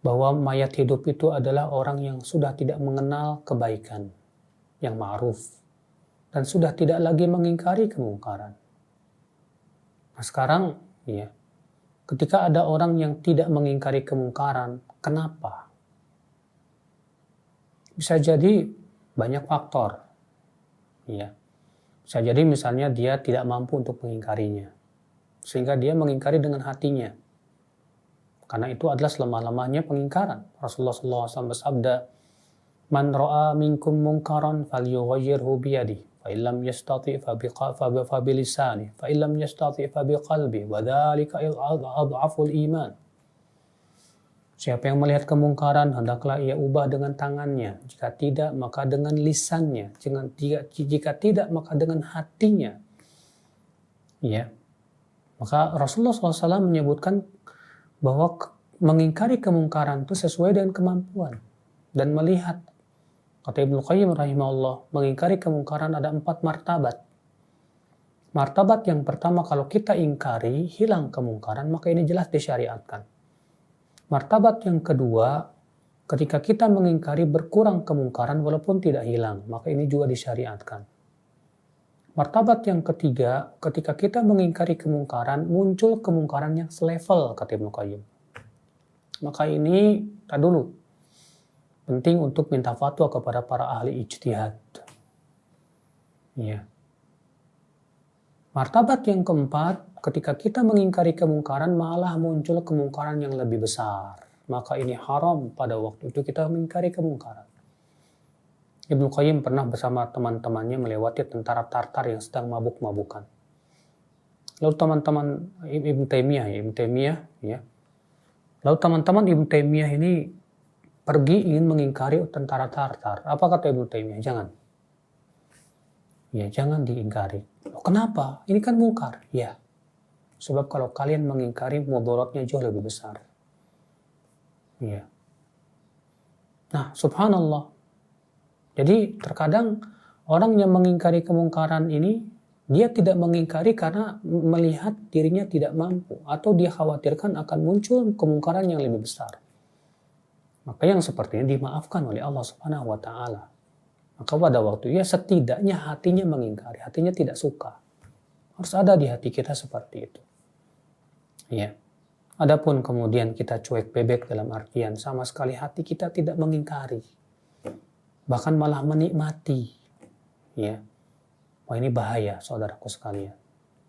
bahwa mayat hidup itu adalah orang yang sudah tidak mengenal kebaikan yang ma'ruf dan sudah tidak lagi mengingkari kemungkaran. Nah sekarang ya, ketika ada orang yang tidak mengingkari kemungkaran, kenapa? Bisa jadi banyak faktor. Ya. Bisa jadi misalnya dia tidak mampu untuk mengingkarinya. Sehingga dia mengingkari dengan hatinya. Karena itu adalah selemah-lemahnya pengingkaran. Rasulullah SAW bersabda, "Man ra'a minkum munkaran falyughayyirhu biyadihi, fa illam yastati' fa bilisanihi, fa illam yastati' fa biqalbihi, wa dzalika adhaful iman." Siapa yang melihat kemungkaran, hendaklah ia ubah dengan tangannya. Jika tidak, maka dengan lisannya. Jika tidak, maka dengan hatinya. Ya. Maka Rasulullah SAW menyebutkan bahwa mengingkari kemungkaran itu sesuai dengan kemampuan. Dan melihat. Kata Ibnu Qayyim rahimahullah, mengingkari kemungkaran ada 4 martabat. Martabat yang pertama, kalau kita ingkari, hilang kemungkaran, maka ini jelas disyariatkan. Martabat yang kedua, ketika kita mengingkari berkurang kemungkaran walaupun tidak hilang, maka ini juga disyariatkan. Martabat yang ketiga, ketika kita mengingkari kemungkaran, muncul kemungkaran yang selevel, kata Ibnu Qayyim. Maka ini, tak dulu, penting untuk minta fatwa kepada para ahli ijtihad. Ya. Martabat yang keempat, ketika kita mengingkari kemungkaran malah muncul kemungkaran yang lebih besar. Maka ini haram pada waktu itu kita mengingkari kemungkaran. Ibnu Qayyim pernah bersama teman-temannya melewati tentara Tartar yang sedang mabuk-mabukan. Lalu teman-teman Ibnu Taimiyah, ya. Lalu teman-teman Ibnu Taimiyah ini pergi ingin mengingkari tentara Tartar. Apa kata Ibnu Taimiyah? Jangan. Ya, jangan diingkari. Oh, kenapa? Ini kan mungkar. Ya. Sebab kalau kalian mengingkari, mudaratnya jauh lebih besar. Ya. Nah, subhanallah. Jadi terkadang orang yang mengingkari kemungkaran ini, dia tidak mengingkari karena melihat dirinya tidak mampu. Atau dia khawatirkan akan muncul kemungkaran yang lebih besar. Maka yang seperti ini dimaafkan oleh Allah Subhanahu wa Ta'ala. Maka pada waktu itu ya setidaknya hatinya mengingkari, hatinya tidak suka. Harus ada di hati kita seperti itu. Ya. Adapun kemudian kita cuek bebek dalam artian sama sekali hati kita tidak mengingkari. Bahkan malah menikmati. Ya. Wah, ini bahaya saudaraku sekalian.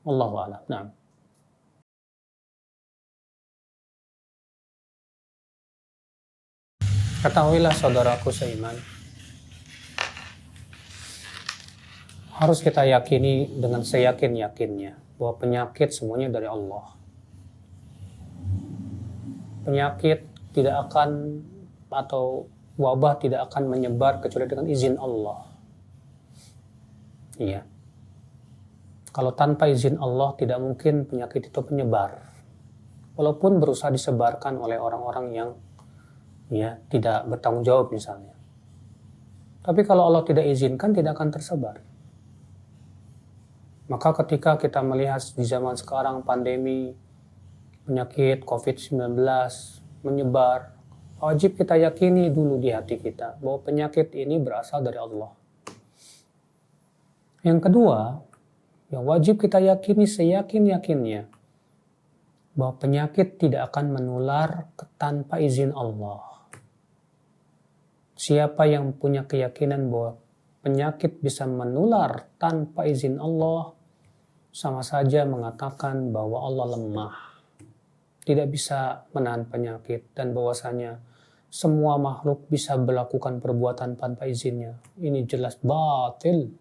Wallahu a'lam. Naam. Ketahuilah saudaraku seiman, harus kita yakini dengan seyakin-yakinnya bahwa penyakit semuanya dari Allah. Penyakit tidak akan atau wabah tidak akan menyebar kecuali dengan izin Allah. Iya. Kalau tanpa izin Allah tidak mungkin penyakit itu menyebar. Walaupun berusaha disebarkan oleh orang-orang yang ya tidak bertanggung jawab misalnya. Tapi kalau Allah tidak izinkan tidak akan tersebar. Maka ketika kita melihat di zaman sekarang pandemi, penyakit COVID-19 menyebar, wajib kita yakini dulu di hati kita bahwa penyakit ini berasal dari Allah. Yang kedua, yang wajib kita yakini seyakin-yakinnya bahwa penyakit tidak akan menular tanpa izin Allah. Siapa yang punya keyakinan bahwa penyakit bisa menular tanpa izin Allah, sama saja mengatakan bahwa Allah lemah, tidak bisa menahan penyakit, dan bahwasanya semua makhluk bisa melakukan perbuatan tanpa izinnya. Ini jelas batil.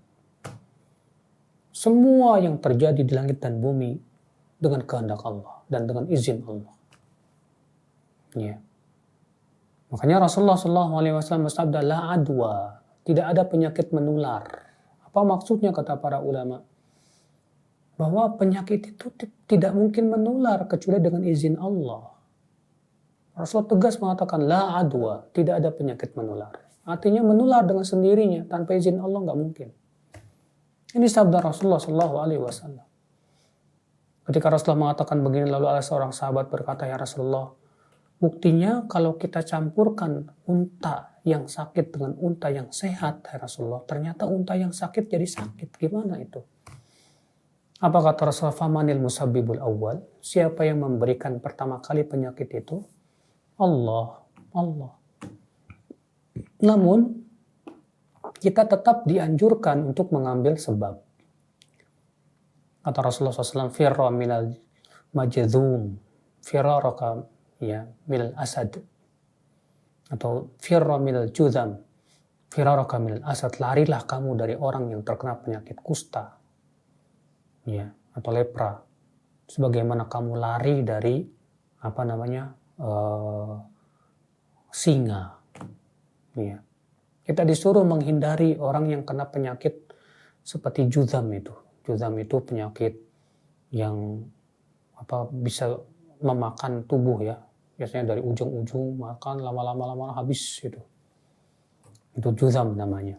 Semua yang terjadi di langit dan bumi dengan kehendak Allah dan dengan izin Allah. Ya. Makanya Rasulullah SAW bersabda, la adwa, tidak ada penyakit menular. Apa maksudnya kata para ulama? Bahwa penyakit itu tidak mungkin menular kecuali dengan izin Allah. Rasulullah tegas mengatakan, la adwa, tidak ada penyakit menular. Artinya menular dengan sendirinya, tanpa izin Allah nggak mungkin. Ini sabda Rasulullah SAW. Ketika Rasulullah mengatakan begini, lalu ada seorang sahabat berkata, ya Rasulullah, Buktinya kalau kita campurkan unta yang sakit dengan unta yang sehat, ya Rasulullah, ternyata unta yang sakit jadi sakit. Gimana itu? Apa kata Rasulullah? Famanil musabbibul awal? Siapa yang memberikan pertama kali penyakit itu? Allah. Allah. Namun, kita tetap dianjurkan untuk mengambil sebab. Kata Rasulullah SAW, firra minal majadhum, firaraka ya minal asad, atau firra minal judham, firaraka minal asad, larilah kamu dari orang yang terkena penyakit kusta, ya, atau lepra, sebagaimana kamu lari dari singa, ya. Kita disuruh menghindari orang yang kena penyakit seperti judham itu. Judham itu penyakit yang bisa memakan tubuh, ya. Biasanya dari ujung-ujung makan lama-lama habis itu. Itu judham namanya.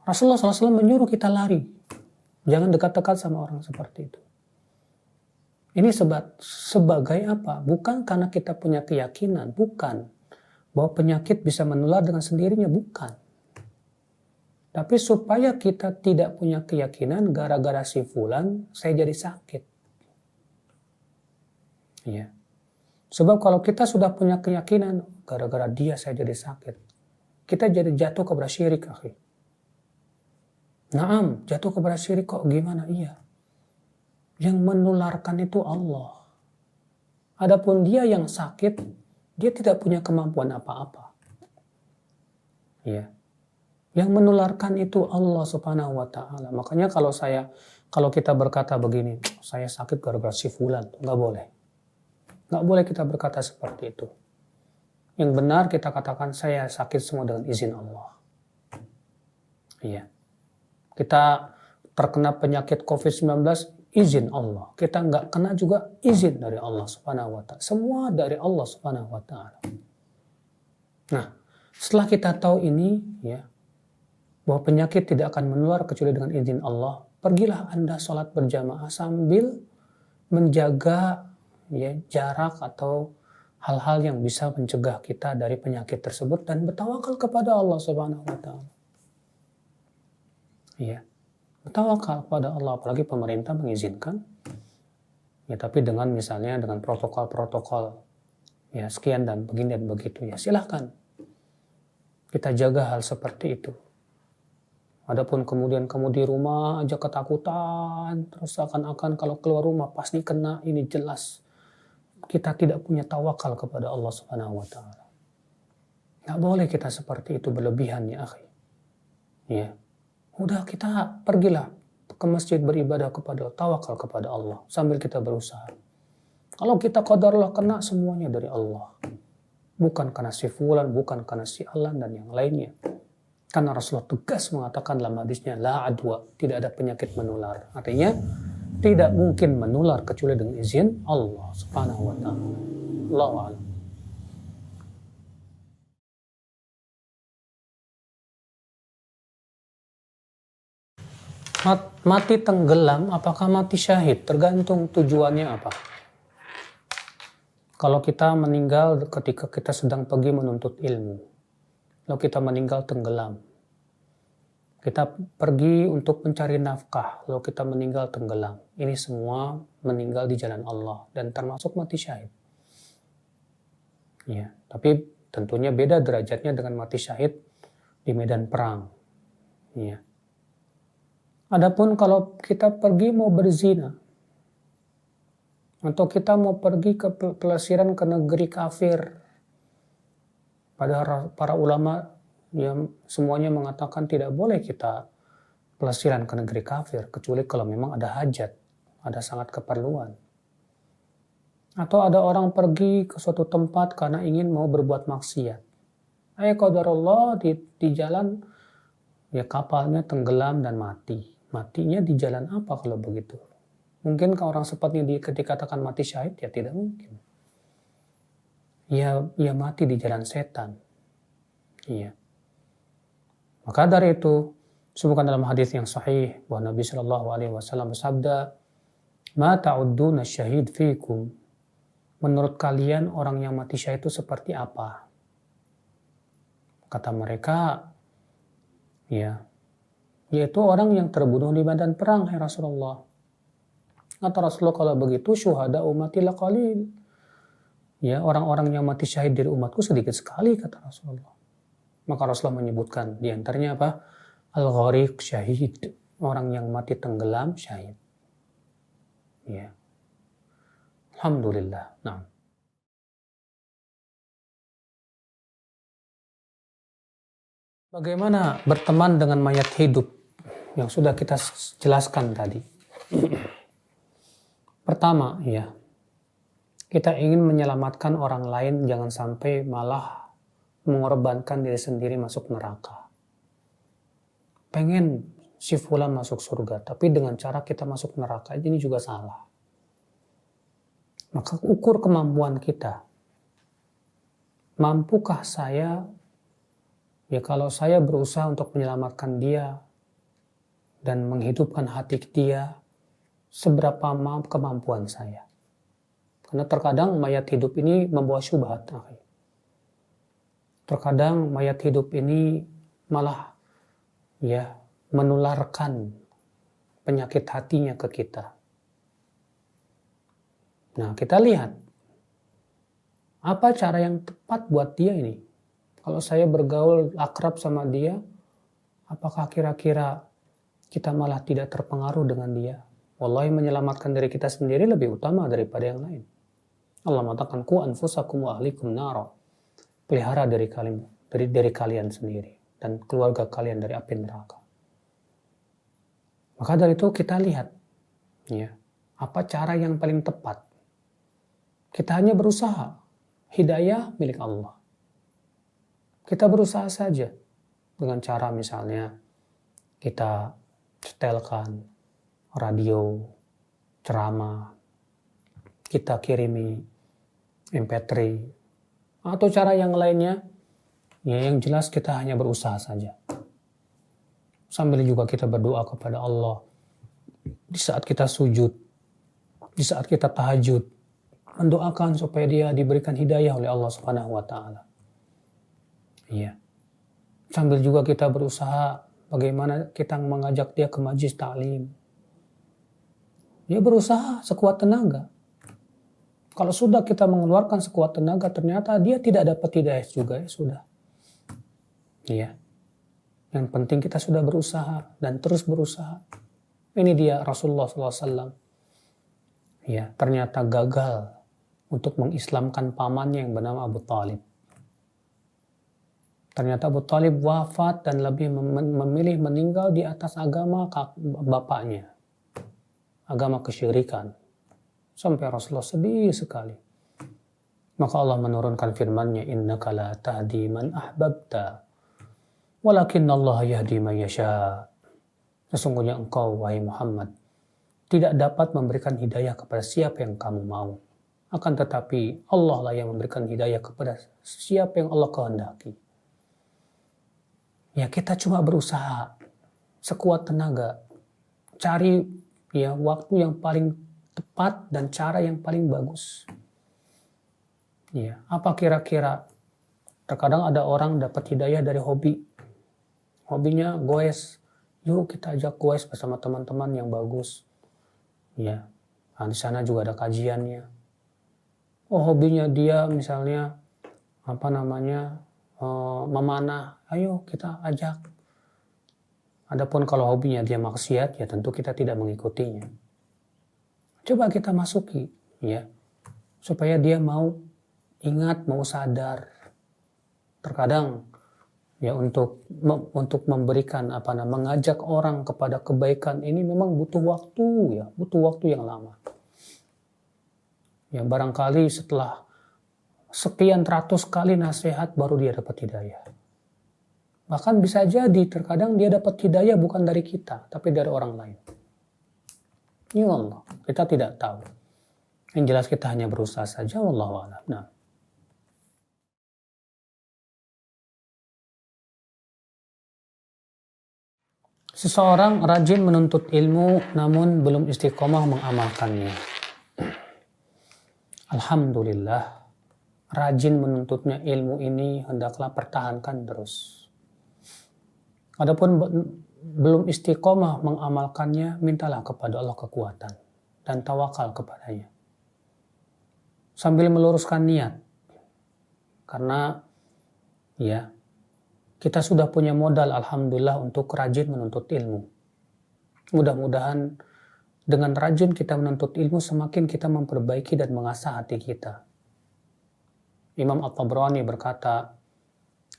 Rasulullah SAW menyuruh kita lari. Jangan dekat-dekat sama orang seperti itu. Ini sebagai apa? Bukan karena kita punya keyakinan, bukan. Bahwa penyakit bisa menular dengan sendirinya, bukan. Tapi supaya kita tidak punya keyakinan, gara-gara si fulan, saya jadi sakit. Ya. Sebab kalau kita sudah punya keyakinan, gara-gara dia saya jadi sakit, kita jadi jatuh kepada syirik, akhi. Naam, jatuh kepada syirik kok gimana? Iya. Yang menularkan itu Allah. Adapun dia yang sakit, dia tidak punya kemampuan apa-apa. Ya. Yang menularkan itu Allah Subhanahu wa taala. Makanya kalau kita berkata begini, saya sakit gara-gara si fulan, enggak boleh. Enggak boleh kita berkata seperti itu. Yang benar kita katakan saya sakit semua dengan izin Allah. Iya. Kita terkena penyakit COVID-19, izin Allah. Kita enggak kena juga izin dari Allah Subhanahu wa taala. Semua dari Allah Subhanahu wa taala. Nah, setelah kita tahu ini, ya, bahwa penyakit tidak akan menular kecuali dengan izin Allah, pergilah Anda sholat berjamaah sambil menjaga, ya, jarak atau hal-hal yang bisa mencegah kita dari penyakit tersebut dan bertawakal kepada Allah Subhanahu wa taala. Ya. Bertawakal kepada Allah, apalagi pemerintah mengizinkan. Ya, tapi dengan misalnya dengan protokol-protokol, ya, sekian dan begini dan begitu, ya silahkan. Kita jaga hal seperti itu. Adapun kemudian kamu di rumah aja ketakutan, terus akan-akan kalau keluar rumah pasti kena, ini jelas kita tidak punya tawakal kepada Allah Subhanahu wa taala. Nggak boleh kita seperti itu, berlebihan, ya akhi. Ya. Udah, kita pergilah ke masjid beribadah kepada Allah, tawakal kepada Allah sambil kita berusaha. Kalau kita qadarullah kena, semuanya dari Allah. Bukan karena si fulan, bukan karena si alan dan yang lainnya. Karena Rasulullah tegas mengatakan dalam hadisnya, la adwa, tidak ada penyakit menular. Artinya, tidak mungkin menular kecuali dengan izin Allah Subhanahu wa taala. Allahu a'lam. Mati tenggelam, apakah mati syahid? Tergantung tujuannya apa. Kalau kita meninggal ketika kita sedang pergi menuntut ilmu, lalu kita meninggal tenggelam. Kita pergi untuk mencari nafkah, lalu kita meninggal tenggelam. Ini semua meninggal di jalan Allah dan termasuk mati syahid. Ya, tapi tentunya beda derajatnya dengan mati syahid di medan perang. Ya. Adapun kalau kita pergi mau berzina, atau kita mau pergi ke pelesiran ke negeri kafir, pada para ulama yang semuanya mengatakan tidak boleh kita pelesiran ke negeri kafir, kecuali kalau memang ada hajat, ada sangat keperluan. Atau ada orang pergi ke suatu tempat karena ingin mau berbuat maksiat. Qadarullah di jalan, ya, kapalnya tenggelam dan mati. Matinya di jalan apa kalau begitu? Mungkin kalau orang seperti ini dikatakan mati syahid? Ya tidak mungkin. Ya mati di jalan setan. Iya. Maka dari itu, sebutkan dalam hadis yang sahih bahwa Nabi Shallallahu Alaihi Wasallam bersabda, "Ma ta'udduna syahid fikum, menurut kalian orang yang mati syahid itu seperti apa? Kata mereka, ya, yaitu orang yang terbunuh di medan perang, hai Rasulullah. Kata Rasulullah, kalau begitu syuhada ummati laqalil. Ya, orang-orang yang mati syahid dari umatku sedikit sekali, kata Rasulullah. Maka Rasulullah menyebutkan di antaranya apa? Al-ghariq syahid, orang yang mati tenggelam syahid. Ya. Alhamdulillah. Nah. Bagaimana berteman dengan mayat hidup yang sudah kita jelaskan tadi? Pertama, ya, kita ingin menyelamatkan orang lain, jangan sampai malah mengorbankan diri sendiri masuk neraka. Pengen si fulan masuk surga, tapi dengan cara kita masuk neraka, ini juga salah. Maka ukur kemampuan kita. Mampukah saya, ya kalau saya berusaha untuk menyelamatkan dia dan menghidupkan hati dia, seberapa kemampuan saya. Karena terkadang mayat hidup ini membawa syubhat. Terkadang mayat hidup ini malah ya menularkan penyakit hatinya ke kita. Nah, kita lihat apa cara yang tepat buat dia ini. Kalau saya bergaul akrab sama dia, apakah kira-kira kita malah tidak terpengaruh dengan dia? Wallahi, menyelamatkan diri kita sendiri lebih utama daripada yang lain. Allah mengatakan, ku anfusakum wa ahlikum nara. Pelihara dari kalian sendiri dan keluarga kalian dari api neraka. Maka dari itu kita lihat, ya, apa cara yang paling tepat. Kita hanya berusaha. Hidayah milik Allah. Kita berusaha saja dengan cara misalnya kita setelkan radio, ceramah, kita kirimi MP3, atau cara yang lainnya, ya yang jelas kita hanya berusaha saja. Sambil juga kita berdoa kepada Allah di saat kita sujud, di saat kita tahajud, mendoakan supaya dia diberikan hidayah oleh Allah Subhanahu wa taala. Iya. Sambil juga kita berusaha bagaimana kita mengajak dia ke majlis ta'lim. Dia berusaha sekuat tenaga. Kalau sudah kita mengeluarkan sekuat tenaga, ternyata dia tidak dapat hidayah juga, ya sudah. Iya. Yang penting kita sudah berusaha dan terus berusaha. Ini dia Rasulullah SAW. Ya, ternyata gagal untuk mengislamkan pamannya yang bernama Abu Talib. Ternyata Abu Talib wafat dan lebih memilih meninggal di atas agama bapaknya. Agama kesyirikan. Sampai Rasulullah sedih sekali. Maka Allah menurunkan firman-Nya, innaka la tahdi man ahbabta walakinna Allah yahdi man yasha. Sesungguhnya engkau, wahai Muhammad, tidak dapat memberikan hidayah kepada siapa yang kamu mau. Akan tetapi Allah lah yang memberikan hidayah kepada siapa yang Allah kehendaki. Ya, kita cuma berusaha sekuat tenaga, cari ya waktu yang paling tepat dan cara yang paling bagus. Ya, apa kira-kira? Terkadang ada orang dapat hidayah dari hobi. Hobinya goes. Yuk kita ajak goes bersama teman-teman yang bagus. Ya, nah, di sana juga ada kajiannya. Oh, hobinya dia misalnya memanah. Ayo kita ajak. Adapun kalau hobinya dia maksiat, ya tentu kita tidak mengikutinya. Coba kita masuki, ya, supaya dia mau ingat, mau sadar. Terkadang, ya untuk memberikan mengajak orang kepada kebaikan ini memang butuh waktu, ya, butuh waktu yang lama. Ya, barangkali setelah sekian ratus kali nasihat baru dia dapat hidayah. Bahkan bisa jadi terkadang dia dapat hidayah bukan dari kita, tapi dari orang lain. Ya Allah, kita tidak tahu. Yang jelas kita hanya berusaha saja, wallahu a'lam. Nah. Seseorang rajin menuntut ilmu namun belum istiqomah mengamalkannya. Alhamdulillah, rajin menuntutnya ilmu ini hendaklah pertahankan terus. Adapun belum istiqomah mengamalkannya, mintalah kepada Allah kekuatan dan tawakal kepadanya. Sambil meluruskan niat. Karena ya, kita sudah punya modal alhamdulillah untuk rajin menuntut ilmu. Mudah-mudahan dengan rajin kita menuntut ilmu, semakin kita memperbaiki dan mengasah hati kita. Imam At-Tabrani berkata,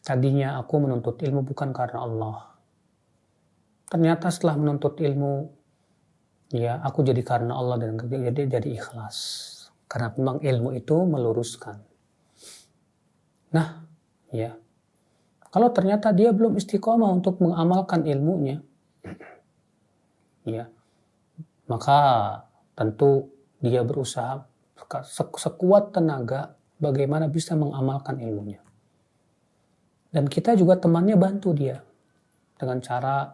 tadinya aku menuntut ilmu bukan karena Allah. Ternyata setelah menuntut ilmu, ya aku jadi karena Allah dan jadi ikhlas. Karena memang ilmu itu meluruskan. Nah, ya. Kalau ternyata dia belum istiqomah untuk mengamalkan ilmunya, ya, maka tentu dia berusaha sekuat tenaga bagaimana bisa mengamalkan ilmunya. Dan kita juga temannya bantu dia dengan cara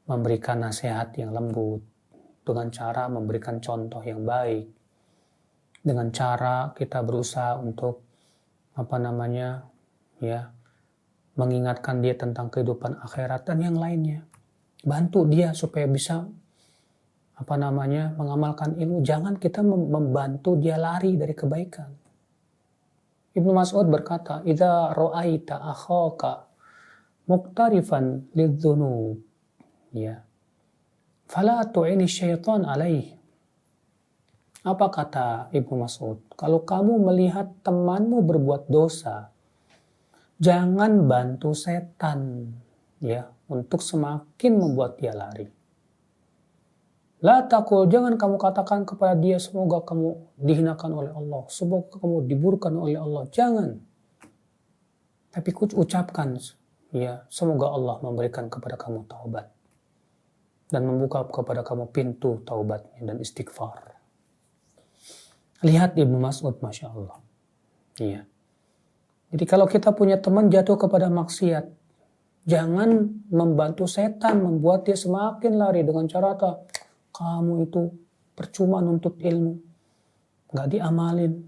memberikan nasihat yang lembut, dengan cara memberikan contoh yang baik, dengan cara kita berusaha untuk mengingatkan dia tentang kehidupan akhirat dan yang lainnya. Bantu dia supaya bisa mengamalkan ilmu. Jangan kita membantu dia lari dari kebaikan. Ibnu Mas'ud berkata, "Idza ra'aita akhaka muqtarifan lidz-dzunub, ya, fala tu'ini syaitan alaih." Apa kata Ibnu Mas'ud? Kalau kamu melihat temanmu berbuat dosa, jangan bantu setan, ya, untuk semakin membuat dia lari. La taqul, jangan kamu katakan kepada dia semoga kamu dihinakan oleh Allah, semoga kamu diburkan oleh Allah. Jangan. Tapi ucapkan, ya, semoga Allah memberikan kepada kamu taubat dan membuka kepada kamu pintu taubatnya dan istighfar. Lihat Ibnu Mas'ud, Masya Allah. Iya. Jadi kalau kita punya teman jatuh kepada maksiat, jangan membantu setan membuat dia semakin lari dengan cara kamu itu percuma nuntut ilmu, gak diamalin,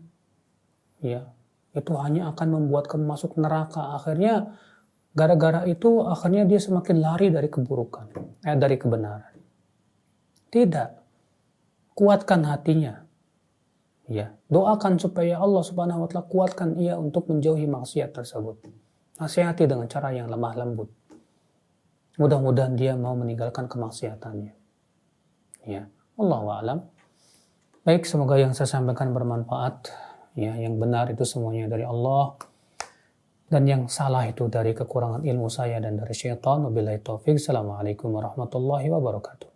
ya, itu hanya akan membuat kamu masuk neraka. Akhirnya gara-gara itu akhirnya dia semakin lari dari keburukan, dari kebenaran. Tidak, kuatkan hatinya, ya, doakan supaya Allah Subhanahu Wa Taala kuatkan ia untuk menjauhi maksiat tersebut. Nasihati dengan cara yang lemah lembut. Mudah-mudahan dia mau meninggalkan kemaksiatannya. Ya, Allahu a'lam. Baik, semoga yang saya sampaikan bermanfaat. Ya, yang benar itu semuanya dari Allah, dan yang salah itu dari kekurangan ilmu saya dan dari syaitan. Wabillahi taufik. Assalamualaikum warahmatullahi wabarakatuh.